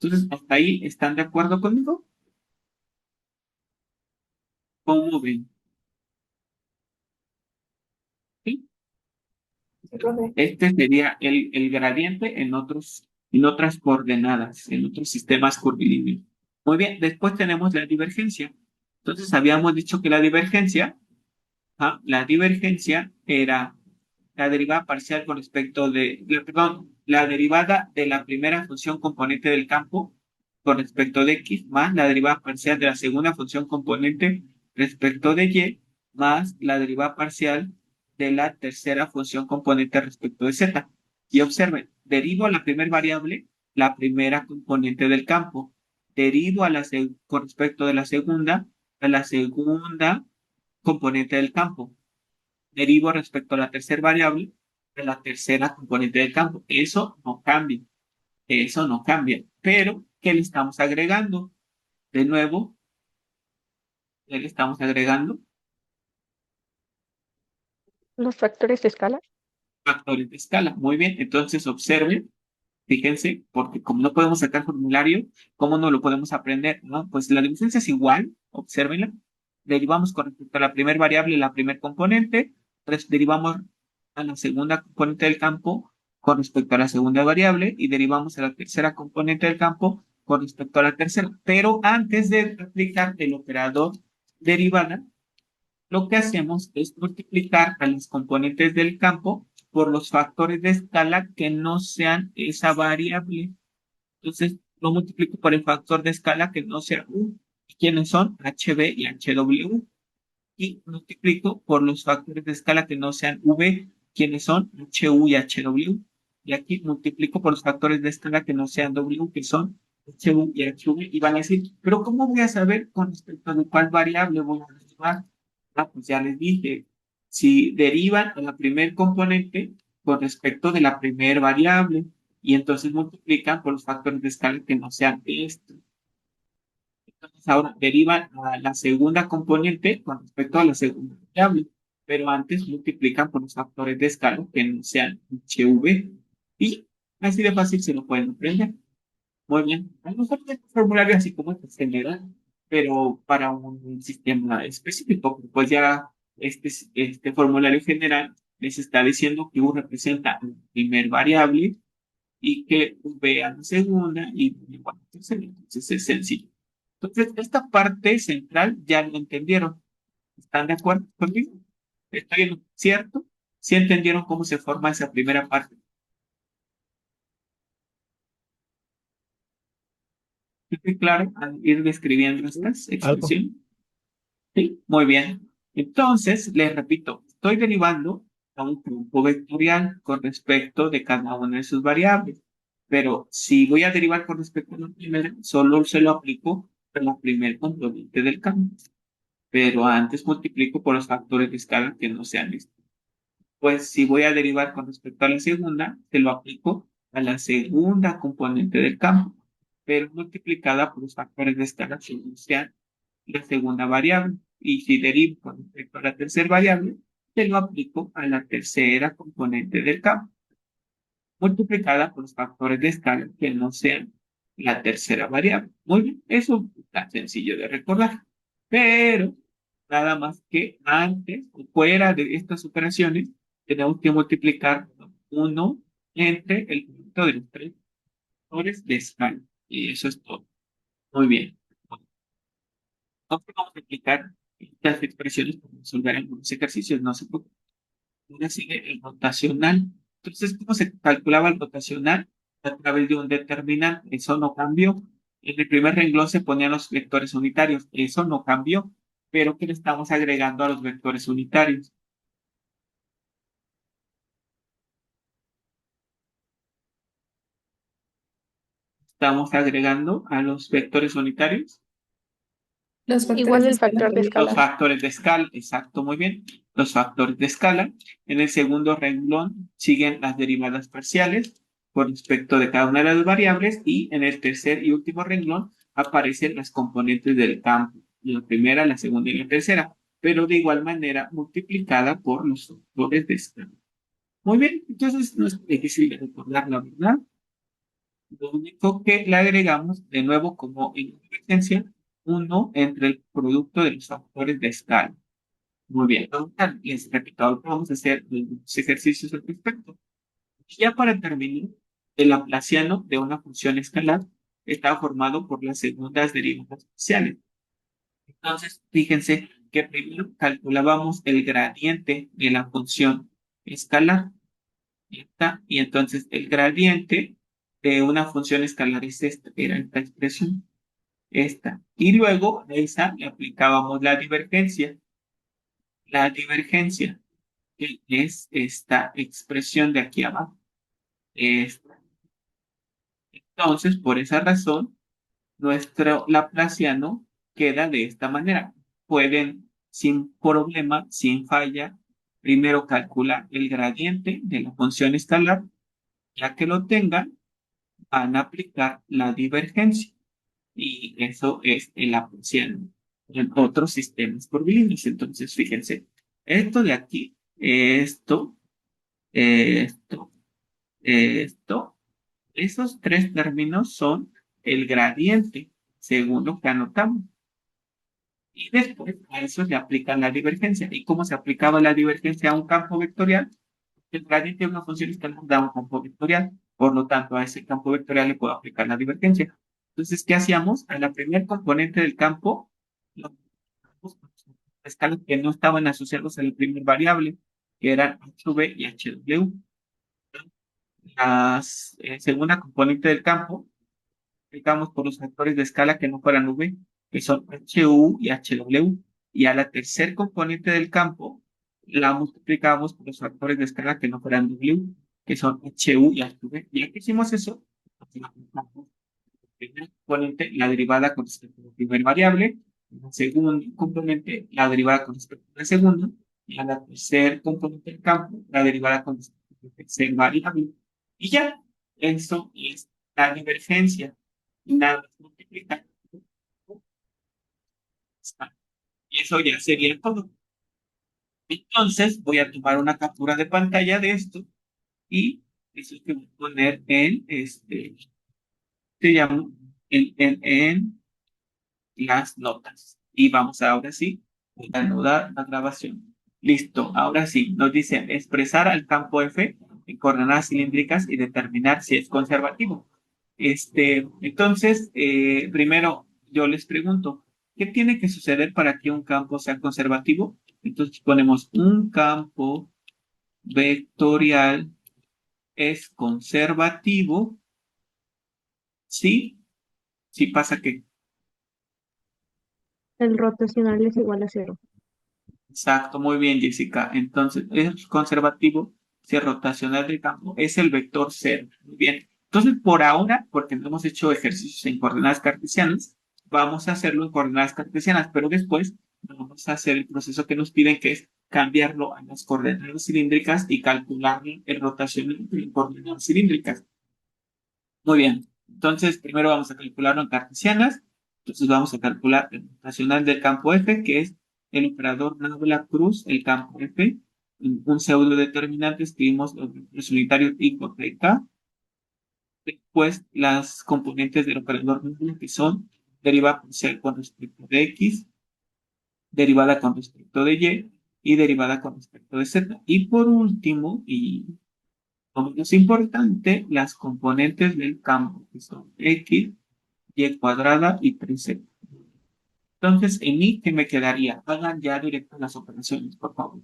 Entonces, ¿hasta ahí están de acuerdo conmigo? ¿Cómo ven? ¿Sí? Sí, profe. Este sería el gradiente en otras coordenadas, en otros sistemas curvilíneos. Muy bien, después tenemos la divergencia. Entonces, habíamos dicho que la divergencia era la derivada parcial con respecto perdón, la derivada de la primera función componente del campo con respecto de x más la derivada parcial de la segunda función componente respecto de y más la derivada parcial de la tercera función componente respecto de z. Y observen, derivo a la primera variable, la primera componente del campo. Derivo con respecto de la segunda, a la segunda componente del campo. Derivo respecto a la tercera variable de la tercera componente del campo. Eso no cambia. Pero, ¿qué le estamos agregando? De nuevo, ¿qué le estamos agregando? Los factores de escala. Factores de escala. Muy bien, entonces observen, fíjense, porque como no podemos sacar formulario, ¿cómo no lo podemos aprender? ¿No? Pues la diferencia es igual, observenla. Derivamos con respecto a la primera variable, la primer componente, derivamos a la segunda componente del campo con respecto a la segunda variable y derivamos a la tercera componente del campo con respecto a la tercera. Pero antes de aplicar el operador derivada, lo que hacemos es multiplicar a las componentes del campo por los factores de escala que no sean esa variable. Entonces, lo multiplico por el factor de escala que no sea U. ¿Quiénes son? HB y HW. Y multiplico por los factores de escala que no sean V, quienes son HU y HW. Y aquí multiplico por los factores de escala que no sean W, que son HU y HV. Y van a decir, pero ¿cómo voy a saber con respecto a cuál variable voy a derivar? Pues ya les dije, si derivan a la primer componente con respecto de la primer variable, y entonces multiplican por los factores de escala que no sean estos. Entonces ahora derivan a la segunda componente con respecto a la segunda variable, pero antes multiplican por los factores de escala que no sean HV. Y así de fácil se lo pueden aprender. Muy bien. A lo mejor es un formulario así como este general, pero para un sistema específico, pues ya este formulario general les está diciendo que U representa la primer variable y que V a la segunda y V igual a la tercera. Entonces es sencillo. Entonces, esta parte central ya lo entendieron. ¿Están de acuerdo conmigo? ¿Estoy en lo cierto? ¿Sí entendieron cómo se forma esa primera parte? ¿Estoy claro al ir describiendo estas Algo. expresiones? Sí, muy bien. Entonces, les repito, estoy derivando a un campo vectorial con respecto de cada una de sus variables. Pero si voy a derivar con respecto a la primera, solo se lo aplico a la primer componente del campo. Pero antes multiplico por los factores de escala que no sean estos. Pues si voy a derivar con respecto a la segunda, se lo aplico a la segunda componente del campo, pero multiplicada por los factores de escala que no sean la segunda variable. Y si derivo con respecto a la tercera variable, se lo aplico a la tercera componente del campo, multiplicada por los factores de escala que no sean la tercera variable. Muy bien, eso está sencillo de recordar. Pero nada más que antes o fuera de estas operaciones, tenemos que multiplicar 1 entre el producto de los tres factores de escala. Y eso es todo. Muy bien. Ahora vamos a aplicar estas expresiones para resolver algunos ejercicios. No se preocupen. Ahora sigue el rotacional. Entonces, ¿cómo se calculaba el rotacional? A través de un determinante. Eso no cambió. En el primer renglón se ponían los vectores unitarios. Eso no cambió. Pero ¿qué le estamos agregando a los vectores unitarios? Estamos agregando a los vectores unitarios Los factores Igual de el escala. factor de Los escala. factores de escala, exacto, muy bien. Los factores de escala. En el segundo renglón siguen las derivadas parciales con respecto de cada una de las variables y en el tercer y último renglón aparecen las componentes del campo. La primera, la segunda y la tercera, pero de igual manera multiplicada por los factores de escala. Muy bien, entonces no es difícil de recordar, la verdad. Lo único que le agregamos, de nuevo, como en divergencia, uno entre el producto de los factores de escala. Muy bien, ahorita les repito, ahora vamos a hacer los ejercicios al respecto. Y ya para terminar, el laplaciano de una función escalar está formado por las segundas derivadas parciales. Entonces, fíjense que primero calculábamos el gradiente de la función escalar. Ya está. Y entonces el gradiente de una función escalar es esta, era esta expresión, esta. Y luego a esa le aplicábamos la divergencia. La divergencia, que es esta expresión de aquí abajo. Esta. Entonces, por esa razón, nuestro laplaciano queda de esta manera. Pueden, sin problema, sin falla, primero calcular el gradiente de la función escalar. Ya que lo tengan, van a aplicar la divergencia. Y eso es el laplaciano en otros sistemas curvilíneos. Entonces, fíjense, esto de aquí, esto, esto, esos tres términos son el gradiente, según lo que anotamos. Y después a eso se aplica la divergencia. ¿Y cómo se aplicaba la divergencia a un campo vectorial? El gradiente de una función escalar da un campo vectorial. Por lo tanto, a ese campo vectorial le puedo aplicar la divergencia. Entonces, ¿qué hacíamos? A la primer componente del campo, los escalas que no estaban asociados a la primera variable, que eran HV y HW. La segunda componente del campo, aplicamos por los factores de escala que no fueran V, que son HU y HW. Y a la tercer componente del campo, la multiplicamos por los factores de escala que no fueran W, que son HU y HV. Ya que hicimos eso, aplicamos primer componente, la derivada con respecto a la primera variable, en el segundo componente, la derivada con respecto a la segunda, y a la tercer componente del campo, la derivada con respecto a la tercera variable. Y ya, eso es la divergencia. Y nada más multiplicar. Y eso ya sería todo. Entonces, voy a tomar una captura de pantalla de esto y eso es que voy a poner en se llama, en las notas. Y vamos ahora sí a anudar la grabación. Listo, ahora sí, nos dice expresar al campo F en coordenadas cilíndricas y determinar si es conservativo. Entonces, primero yo les pregunto, ¿qué tiene que suceder para que un campo sea conservativo? Entonces ponemos un campo vectorial es conservativo, sí, sí pasa que El rotacional es igual a cero. exacto, muy bien, Jessica. Entonces, es conservativo si el rotacional del campo es el vector cero. Muy bien. Entonces, por ahora, porque no hemos hecho ejercicios en coordenadas cartesianas, vamos a hacerlo en coordenadas cartesianas, pero después vamos a hacer el proceso que nos piden, que es cambiarlo a las coordenadas cilíndricas y calcular el rotacional en coordenadas cilíndricas. Muy bien. Entonces, primero vamos a calcularlo en cartesianas. Entonces, vamos a calcular el rotacional del campo F, que es el operador Nabla-Cruz, el campo F. En un pseudo determinante escribimos los vectores unitarios I por K. Después, las componentes del operador Nabla, que son derivada parcial con respecto de X, derivada con respecto de Y derivada con respecto de Z. Y por último, y lo menos importante, las componentes del campo, que son X, Y cuadrada y 3Z. Entonces, en I, ¿qué me quedaría? Hagan ya directo las operaciones, por favor.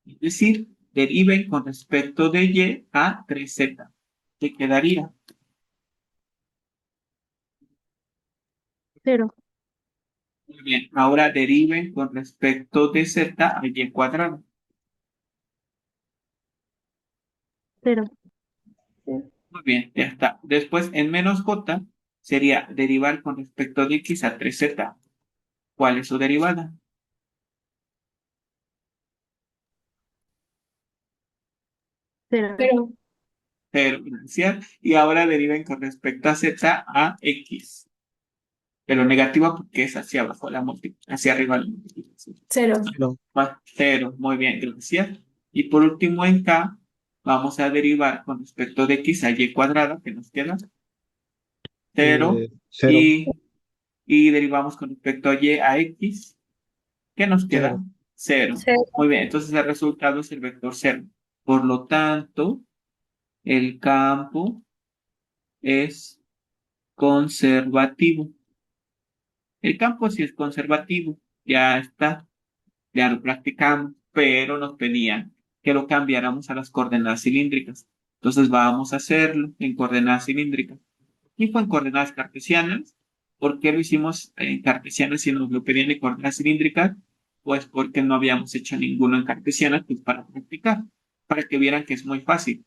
Es decir, deriven con respecto de Y a 3Z. ¿Qué quedaría? Cero, Muy bien. Ahora deriven con respecto de Z a Y cuadrada. cero, Muy bien, ya está. Después, en menos J, sería derivar con respecto de X a 3Z. ¿Cuál es su derivada? Cero. Cero. Cero, gracias. Y ahora deriven con respecto a z a x. Pero negativa porque es hacia abajo la multiplicación, hacia arriba la multiplicación. Cero. Pero, Cero, muy bien, gracias. Y por último en k, vamos a derivar con respecto de x a y cuadrada, que nos queda cero, cero, y derivamos con respecto a y a x, que nos queda cero. cero. Cero. Muy bien, entonces el resultado es el vector cero. Por lo tanto, el campo es conservativo. El campo sí es conservativo, ya está, ya lo practicamos, pero nos pedían que lo cambiáramos a las coordenadas cilíndricas. Entonces vamos a hacerlo en coordenadas cilíndricas. Y fue en coordenadas cartesianas. ¿Por qué lo hicimos en cartesianas si nos lo pedían en coordenadas cilíndricas? Pues porque no habíamos hecho ninguno en cartesianas, pues para practicar, para que vieran que es muy fácil.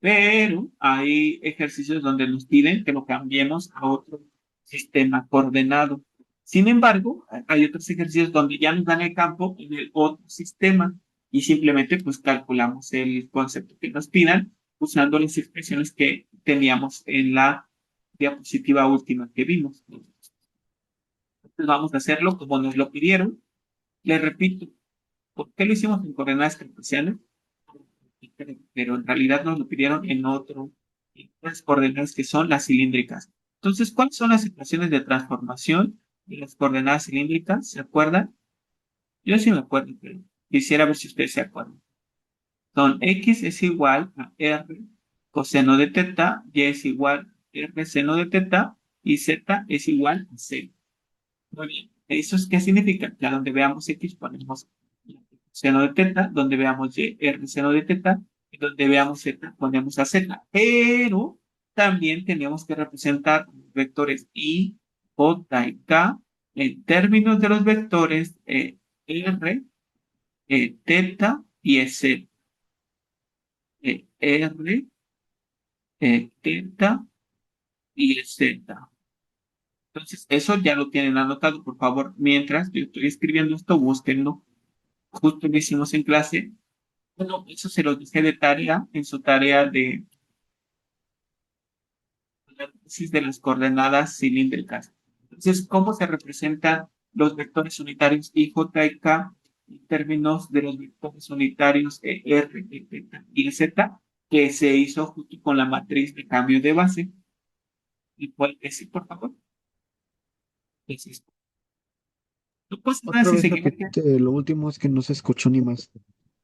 Pero hay ejercicios donde nos piden que lo cambiemos a otro sistema coordenado. Sin embargo, hay otros ejercicios donde ya nos dan el campo en el otro sistema y simplemente pues calculamos el concepto que nos pidan usando las expresiones que teníamos en la diapositiva última que vimos. Entonces vamos a hacerlo como nos lo pidieron. Les repito, ¿por qué lo hicimos en coordenadas cartesianas? Pero en realidad nos lo pidieron en otras coordenadas que son las cilíndricas. Entonces, ¿cuáles son las ecuaciones de transformación de las coordenadas cilíndricas? ¿Se acuerdan? Yo sí me acuerdo, pero quisiera ver si ustedes se acuerdan. Son x es igual a r coseno de teta, y es igual a r seno de teta, y z es igual a c. Muy bien. ¿Eso es qué significa? Que a donde veamos x ponemos seno de teta, donde veamos y, r seno de teta, y donde veamos z ponemos a z. Pero también tenemos que representar los vectores i, j y k en términos de los vectores r, teta y z. R, teta y z. Entonces, eso ya lo tienen anotado, por favor. Mientras yo estoy escribiendo esto, búsquenlo. Justo lo hicimos en clase. Bueno, eso se lo dije de tarea en su tarea de análisis de las coordenadas cilíndricas. Entonces, ¿cómo se representan los vectores unitarios I, J y K en términos de los vectores unitarios R, θ y Z que se hizo justo con la matriz de cambio de base? ¿Y cuál es, por favor? Es esto. No pasa nada Otra si vez seguimos. repite, lo último es que no se escuchó ni más.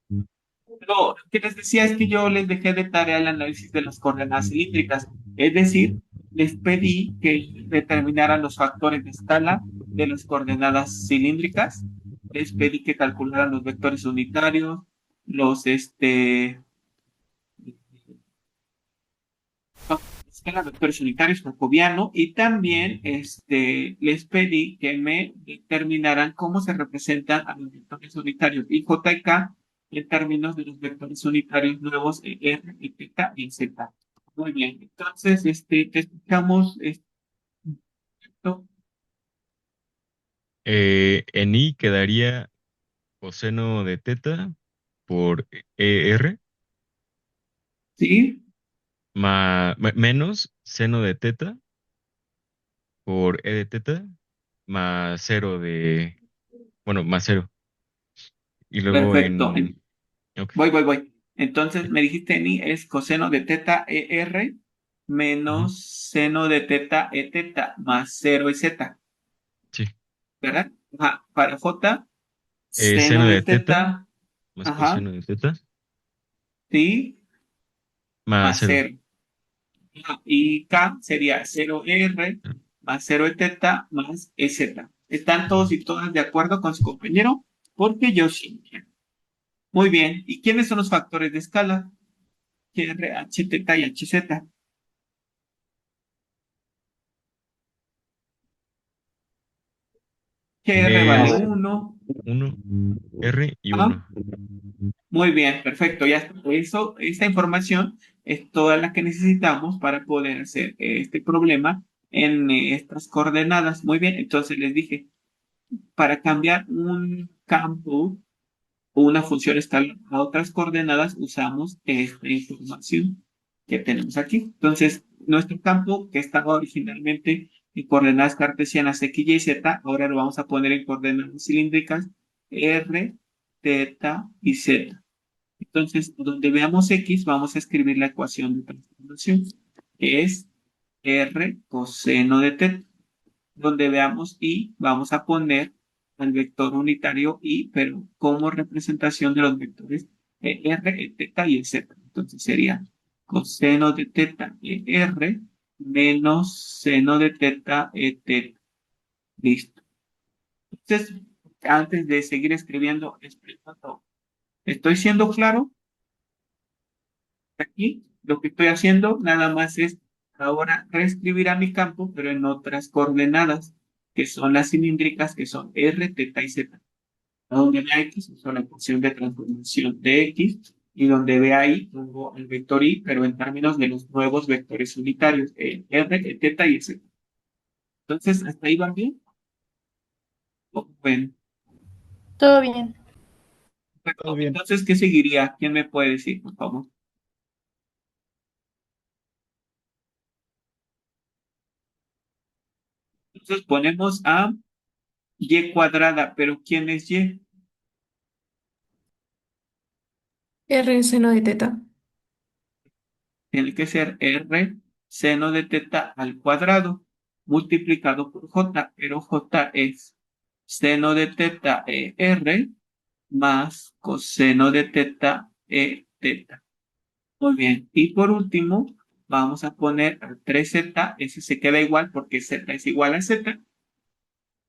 Lo que les decía es que yo les dejé de tarea el análisis de las coordenadas cilíndricas, es decir, les pedí que determinaran los factores de escala de las coordenadas cilíndricas, les pedí que calcularan los vectores unitarios, los escala de vectores unitarios jacobiano y también les pedí que me determinaran cómo se representan a los vectores unitarios I, J y K en términos de los vectores unitarios nuevos R, θ y Z. Muy bien, entonces te explicamos esto. En I quedaría coseno de teta por ER ¿Sí? menos seno de teta por E de teta más cero bueno, más cero. Y luego Perfecto. ok, Voy. Entonces me dijiste ni es coseno de teta ER ujú, menos seno de teta E teta más 0 y Z, sí. ¿verdad? Ajá. Para J, Seno seno de de teta teta, más ajá, coseno de teta sí, más más cero. 0. Y K sería 0R más 0 de teta más EZ. ¿Están todos y todas de acuerdo con su compañero? Porque yo sí. Muy bien. ¿Y quiénes son los factores de escala? R, H, teta y HZ. GR vale Es 1. 1, R y Ah, 1. muy bien, perfecto. Ya está. Esta información es toda la que necesitamos para poder hacer este problema en estas coordenadas. Muy bien, entonces les dije, para cambiar un campo o una función escalar a otras coordenadas, usamos esta información que tenemos aquí. Entonces, nuestro campo que estaba originalmente en coordenadas cartesianas X, Y, Z, ahora lo vamos a poner en coordenadas cilíndricas R, θ y Z. Entonces, donde veamos X, vamos a escribir la ecuación de transformación, que es R coseno de θ. Donde veamos Y, vamos a poner al vector unitario Y, pero como representación de los vectores R, θ y Z. Entonces sería coseno de θ R menos seno de θ θ. Listo. Entonces, antes de seguir escribiendo, explicando, ¿estoy siendo claro? Aquí lo que estoy haciendo nada más es ahora reescribir a mi campo, pero en otras coordenadas, que son las cilíndricas, que son R, θ y Z. A donde vea X, uso la ecuación de transformación de X, y donde vea Y, pongo el vector Y, pero en términos de los nuevos vectores unitarios, R, θ y Z. Entonces, ¿hasta ahí van bien? Bueno, Todo bien. perfecto. Todo bien. Entonces, ¿qué seguiría? ¿Quién me puede decir, por favor? Entonces, ponemos a Y cuadrada, pero ¿quién es Y? R seno de teta. Tiene que ser R seno de θ al cuadrado multiplicado por J, pero J es seno de θ R más coseno de θ θ. Muy bien. Y por último, vamos a poner 3z, ese se queda igual porque z es igual a z,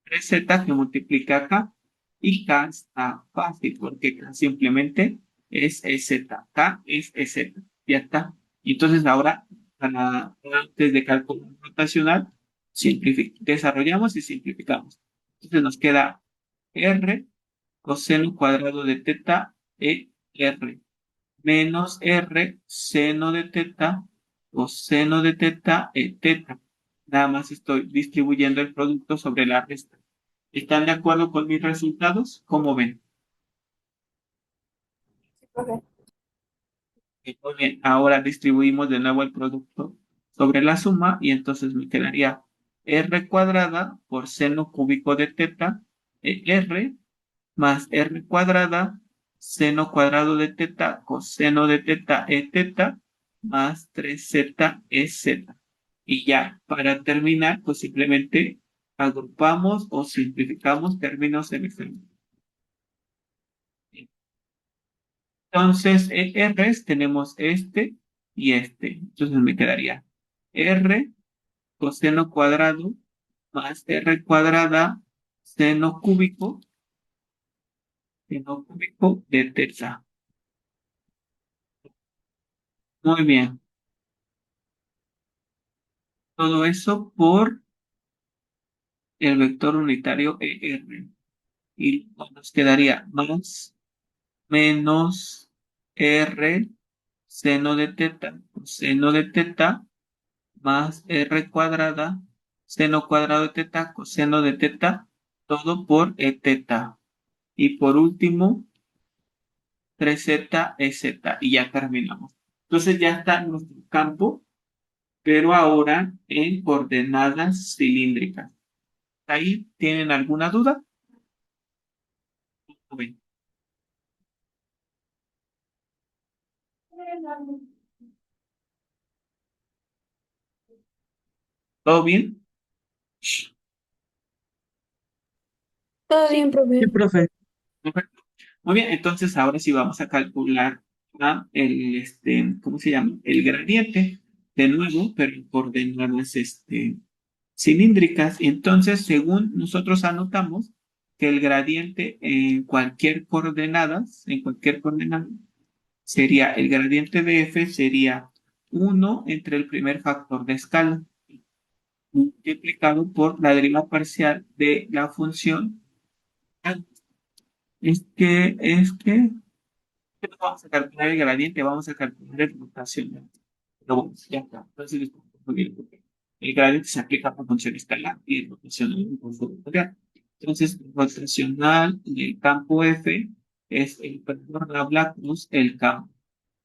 3z que multiplica acá, y k está fácil porque k simplemente es z, k es z, ya está. Y entonces ahora, antes de cálculo rotacional, desarrollamos y simplificamos. Entonces nos queda r coseno cuadrado de θ e r menos r seno de θ coseno de θ e θ. Nada más estoy distribuyendo el producto sobre la resta. ¿Están de acuerdo con mis resultados? ¿Cómo ven? Sí, profe. Muy bien, ahora distribuimos de nuevo el producto sobre la suma y entonces me quedaría r cuadrada por seno cúbico de θ r más r cuadrada seno cuadrado de θ coseno de θ e θ más 3z e z. Y ya, para terminar, pues simplemente agrupamos o simplificamos términos en el. Entonces, R's tenemos este y este. Entonces me quedaría R coseno cuadrado más R cuadrada seno cúbico de θ. Muy bien. Todo eso por el vector unitario ER. Y nos quedaría más menos R seno de θ coseno de θ más R cuadrada, seno cuadrado de θ, coseno de θ, todo por θ. Y por último, 3z es z. Y ya terminamos. Entonces ya está nuestro campo, pero ahora en coordenadas cilíndricas. ¿Ahí tienen alguna duda? Bien. ¿Todo bien? Todo bien, profe. Profe. Perfecto. Muy bien, entonces ahora sí vamos a calcular ¿cómo se llama? El gradiente de nuevo, pero en coordenadas cilíndricas. Y entonces, según nosotros anotamos, que el gradiente en cualquier coordenada, sería el gradiente de f sería 1 entre el primer factor de escala multiplicado por la derivada parcial de la función. Es que no vamos a calcular el gradiente, vamos a calcular el rotacional. Pero bueno, ya está. Entonces, muy bien, porque el gradiente se aplica por función escalar y el rotacional por función vectorial. Entonces, rotacional del campo F es el vector Laplace el campo.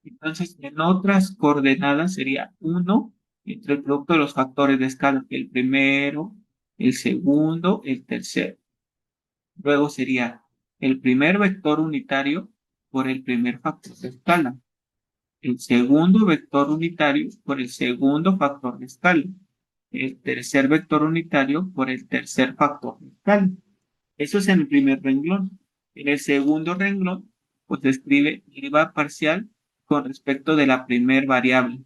Entonces, en otras coordenadas sería 1 entre el producto de los factores de escala, el primero, el segundo, el tercero. Luego sería el primer vector unitario por el primer factor de escala, el segundo vector unitario por el segundo factor de escala, el tercer vector unitario por el tercer factor de escala. Eso es en el primer renglón. En el segundo renglón, pues se escribe derivada parcial con respecto de la primer variable,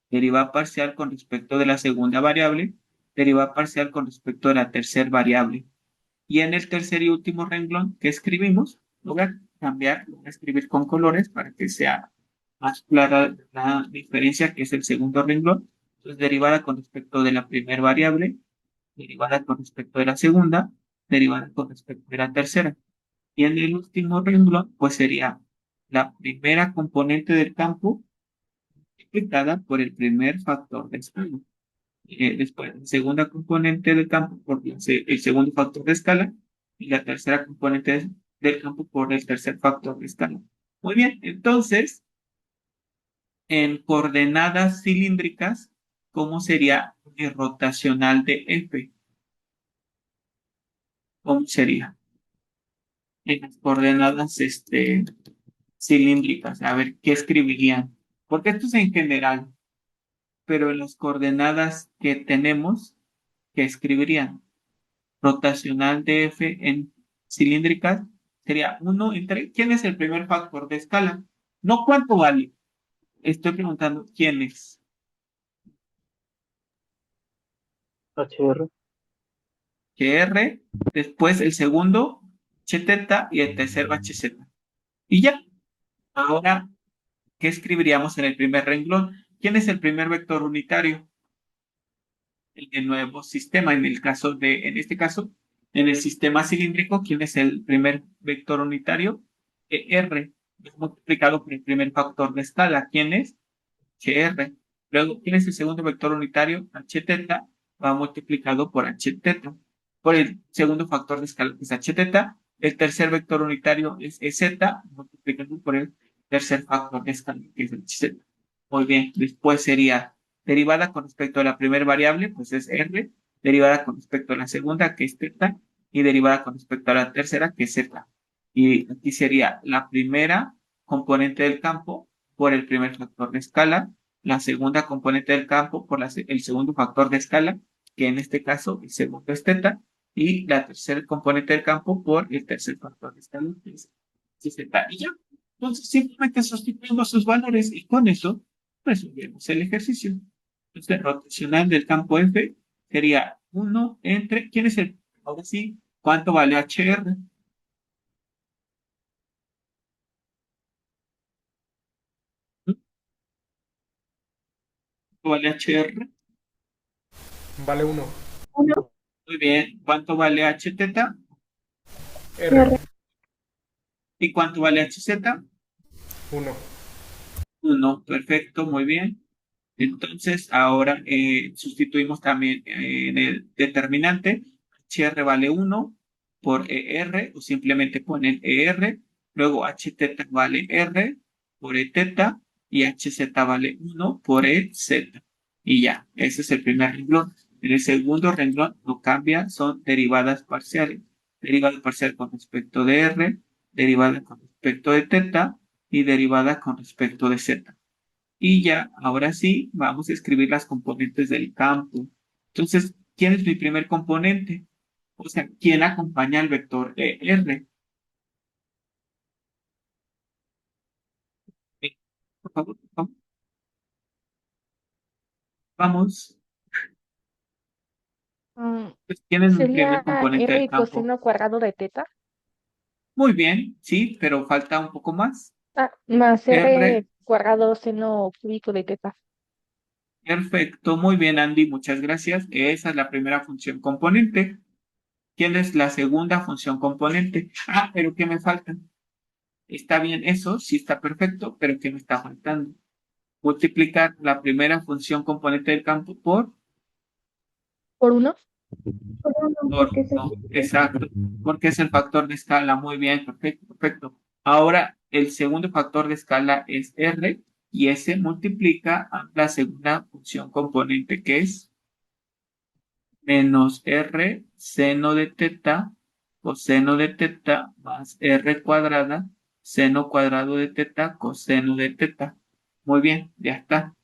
derivada parcial con respecto de la segunda variable, derivada parcial con respecto de la tercera variable. Y en el tercer y último renglón que escribimos, lo voy a cambiar, lo voy a escribir con colores para que sea más clara la diferencia, que es el segundo renglón. Entonces, derivada con respecto de la primera variable, derivada con respecto de la segunda, derivada con respecto de la tercera. Y en el último renglón, pues sería la primera componente del campo multiplicada por el primer factor de escala. Después, la segunda componente del campo por el segundo factor de escala y la tercera componente del campo por el tercer factor de escala. Muy bien, entonces, en coordenadas cilíndricas, ¿cómo sería el rotacional de F? ¿Cómo sería? En las coordenadas cilíndricas. A ver, ¿qué escribirían? Porque esto es en general, pero en las coordenadas que tenemos, ¿qué escribirían? Rotacional de F en cilíndricas sería 1 entre... ¿Quién es el primer factor de escala? No cuánto vale. Estoy preguntando quién es. HR. GR, después el segundo, HT y el tercero HZ. Y ya. Ahora, ¿qué escribiríamos en el primer renglón? ¿Quién es el primer vector unitario? El nuevo sistema. En este caso, en el sistema cilíndrico, ¿quién es el primer vector unitario? R, es multiplicado por el primer factor de escala. ¿Quién es? GR. Luego, ¿quién es el segundo vector unitario? HT va multiplicado por HT, por el segundo factor de escala, que es HT. El tercer vector unitario es EZ, multiplicado por el tercer factor de escala, que es HZ. Muy bien, después sería derivada con respecto a la primera variable, pues es R, derivada con respecto a la segunda, que es θ, y derivada con respecto a la tercera, que es Z. Y aquí sería la primera componente del campo por el primer factor de escala, la segunda componente del campo por el segundo factor de escala, que en este caso el segundo es θ, y la tercera componente del campo por el tercer factor de escala, que es Z. Y ya, entonces simplemente sustituimos sus valores y con eso resolvemos el ejercicio. Entonces, rotacional del campo F sería 1 entre, ¿quién es el? Ahora sí, ¿cuánto vale HR? ¿Cuánto vale HR? Vale 1. 1. Muy bien. ¿Cuánto vale HT? R. ¿Y cuánto vale HZ? 1. 1. Perfecto, muy bien. Entonces, ahora sustituimos también en el determinante. HR vale 1 por ER, o simplemente ponen ER. Luego HT vale R por ET y HZ vale 1 por EZ. Y ya, ese es el primer renglón. En el segundo renglón no cambia, son derivadas parciales. Derivada parcial con respecto de R, derivada con respecto de θ y derivada con respecto de Z. Y ya, ahora sí, vamos a escribir las componentes del campo. Entonces, ¿quién es mi primer componente? O sea, ¿quién acompaña al vector R? Por favor, vamos. Pues, ¿quién es mi primer Sería componente del R campo? coseno cuadrado de teta. Muy bien, sí, pero falta un poco más. Más R, R cuadrado seno cúbico de teta. perfecto, muy bien, Andy, muchas gracias. Esa es la primera función componente. ¿Quién es la segunda función componente? Ah, pero ¿qué me falta? Está bien eso, sí está perfecto, pero ¿qué me está faltando? Multiplicar la primera función componente del campo por ¿Por 1? Por uno, Por porque es uno, el exacto, porque es el factor de escala. Muy bien, perfecto, perfecto. Ahora, el segundo factor de escala es R y ese multiplica a la segunda función componente que es menos R seno de teta coseno de teta más R cuadrada seno cuadrado de teta coseno de teta. Muy bien, ya está.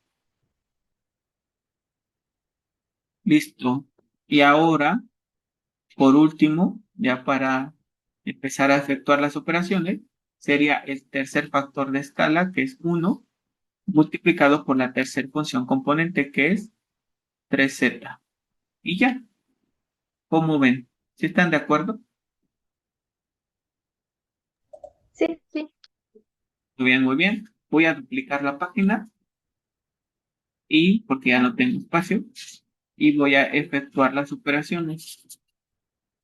Listo. Y ahora, por último, ya para empezar a efectuar las operaciones, sería el tercer factor de escala, que es uno multiplicado por la tercera función componente, que es 3z. Y ya, ¿cómo ven? ¿Sí están de acuerdo? Sí, Sí. Muy bien, muy bien. Voy a duplicar la página y porque ya no tengo espacio y voy a efectuar las operaciones.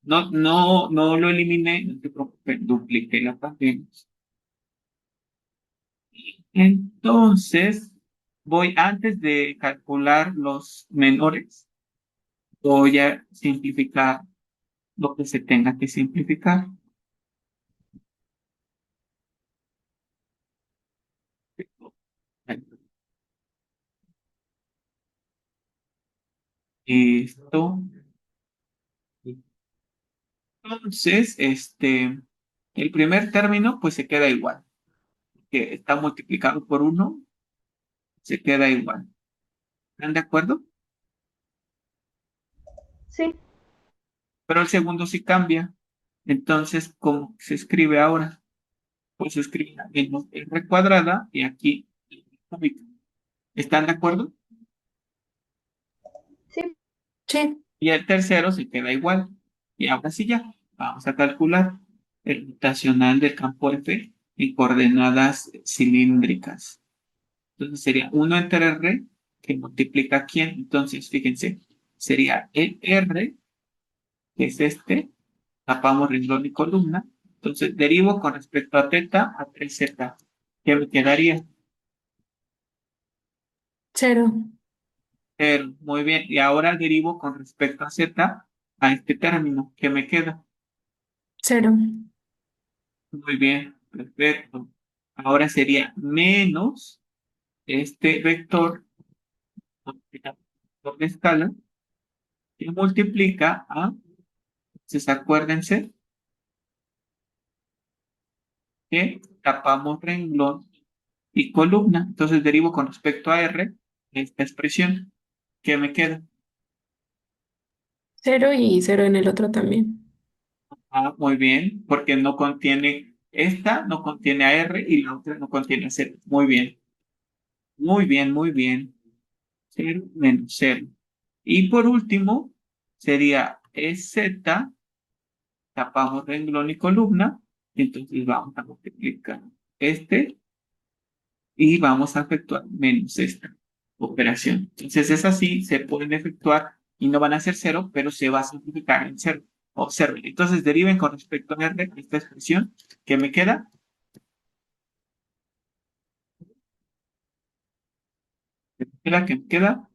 No, no, no lo eliminé, no te preocupes, dupliqué la página. Entonces, voy antes de calcular los menores, voy a simplificar lo que se tenga que simplificar. Esto. Entonces, el primer término pues se queda igual, que está multiplicado por uno, se queda igual. ¿Están de acuerdo? sí, Pero el segundo sí cambia. Entonces, ¿cómo se escribe ahora? Pues se escribe menos r cuadrada y aquí cúbica. ¿Están de acuerdo? sí. Sí, Y el tercero se queda igual. Y ahora sí ya, vamos a calcular el rotacional del campo F en coordenadas cilíndricas. Entonces sería 1 entre R que multiplica quién. Entonces, fíjense, sería el R, que es tapamos renglón y columna. Entonces, derivo con respecto a teta a 3z. ¿Qué me quedaría? cero, Cero. Muy bien. Y ahora derivo con respecto a z a este término. ¿Qué me queda? cero, Muy bien. Perfecto. Ahora sería menos este vector multiplicado por la escala que multiplica a, entonces acuérdense que tapamos renglón y columna. Entonces derivo con respecto a R esta expresión. ¿Qué me queda? cero y cero en el otro también. Ah, muy bien, porque no contiene, esta no contiene a R y la otra no contiene a Z. Muy bien, muy bien, muy bien. Cero menos cero. Y por último, sería Z, tapamos renglón y columna, y entonces vamos a multiplicar este y vamos a efectuar menos esta operación. Entonces, esas sí se pueden efectuar y no van a ser cero, pero se va a simplificar en cero. Observen. Entonces, deriven con respecto a R esta expresión que me queda. Que me queda.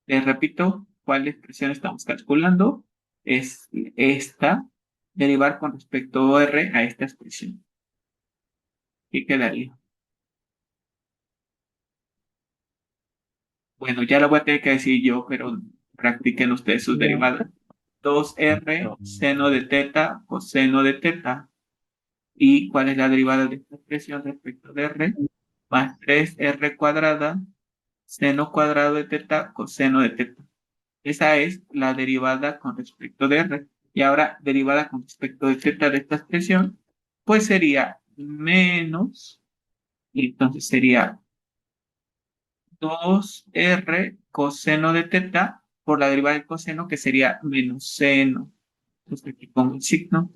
Les repito cuál expresión estamos calculando. Es esta. Derivar con respecto a R a esta expresión. ¿Qué quedaría? Bueno, ya lo voy a tener que decir yo, pero practiquen ustedes sus derivadas. 2R seno de teta coseno de teta. ¿Y cuál es la derivada de esta expresión respecto de R? Más 3R cuadrada seno cuadrado de teta coseno de teta. Esa es la derivada con respecto de R. Y ahora, derivada con respecto de teta de esta expresión, pues sería menos, y entonces sería 2R coseno de teta por la derivada del coseno, que sería menos seno. Entonces aquí pongo el signo.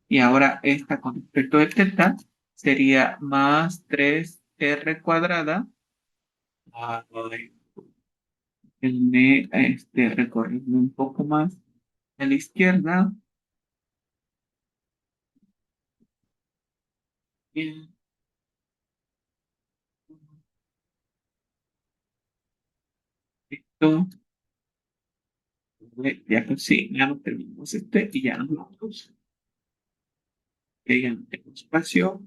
Y ahora esta con respecto de teta sería más 3R cuadrada. Ay, déjenme, recorrerme un poco más a la izquierda. Bien, esto Ya que sí, ya no terminamos y ya nos vamos. Que ya no tengo espacio.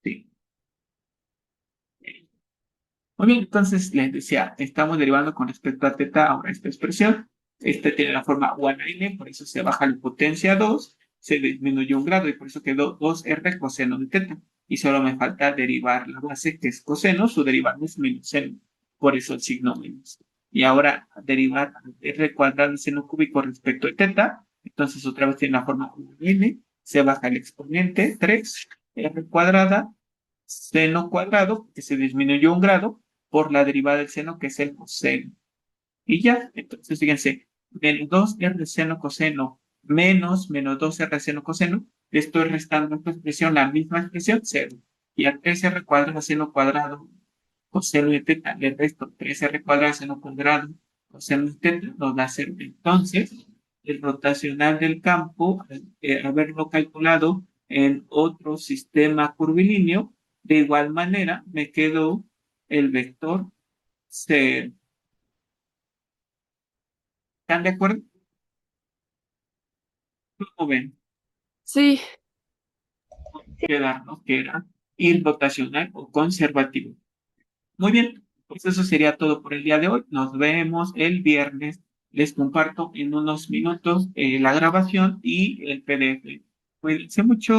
Sí. Muy bien, entonces les decía, estamos derivando con respecto a teta ahora esta expresión. Este tiene la forma 1n, por eso se baja la potencia 2, se disminuye un grado y por eso quedó 2r coseno de teta. Y solo me falta derivar la base, que es coseno, su derivada es menos seno, por eso el signo menos. Y ahora derivar r cuadrado de seno cúbico respecto de teta, entonces otra vez tiene la forma 1n, se baja el exponente 3, r cuadrada, seno cuadrado, que se disminuyó un grado, por la derivada del seno, que es el coseno. Y ya, entonces fíjense, menos 2r seno coseno menos 2r seno coseno, le estoy restando esta expresión, la misma expresión, 0. Y a 3r cuadrado seno cuadrado coseno de teta, le resto 3r cuadrado seno cuadrado coseno de teta, nos da 0. Entonces, el rotacional del campo, haberlo calculado en otro sistema curvilíneo, de igual manera me quedó el vector 0. ¿Están de acuerdo? ¿Cómo ven? Sí. Quedarnos que era irrotacional o conservativo. Muy bien, pues eso sería todo por el día de hoy. Nos vemos el viernes. Les comparto en unos minutos la grabación y el PDF. Cuídense mucho.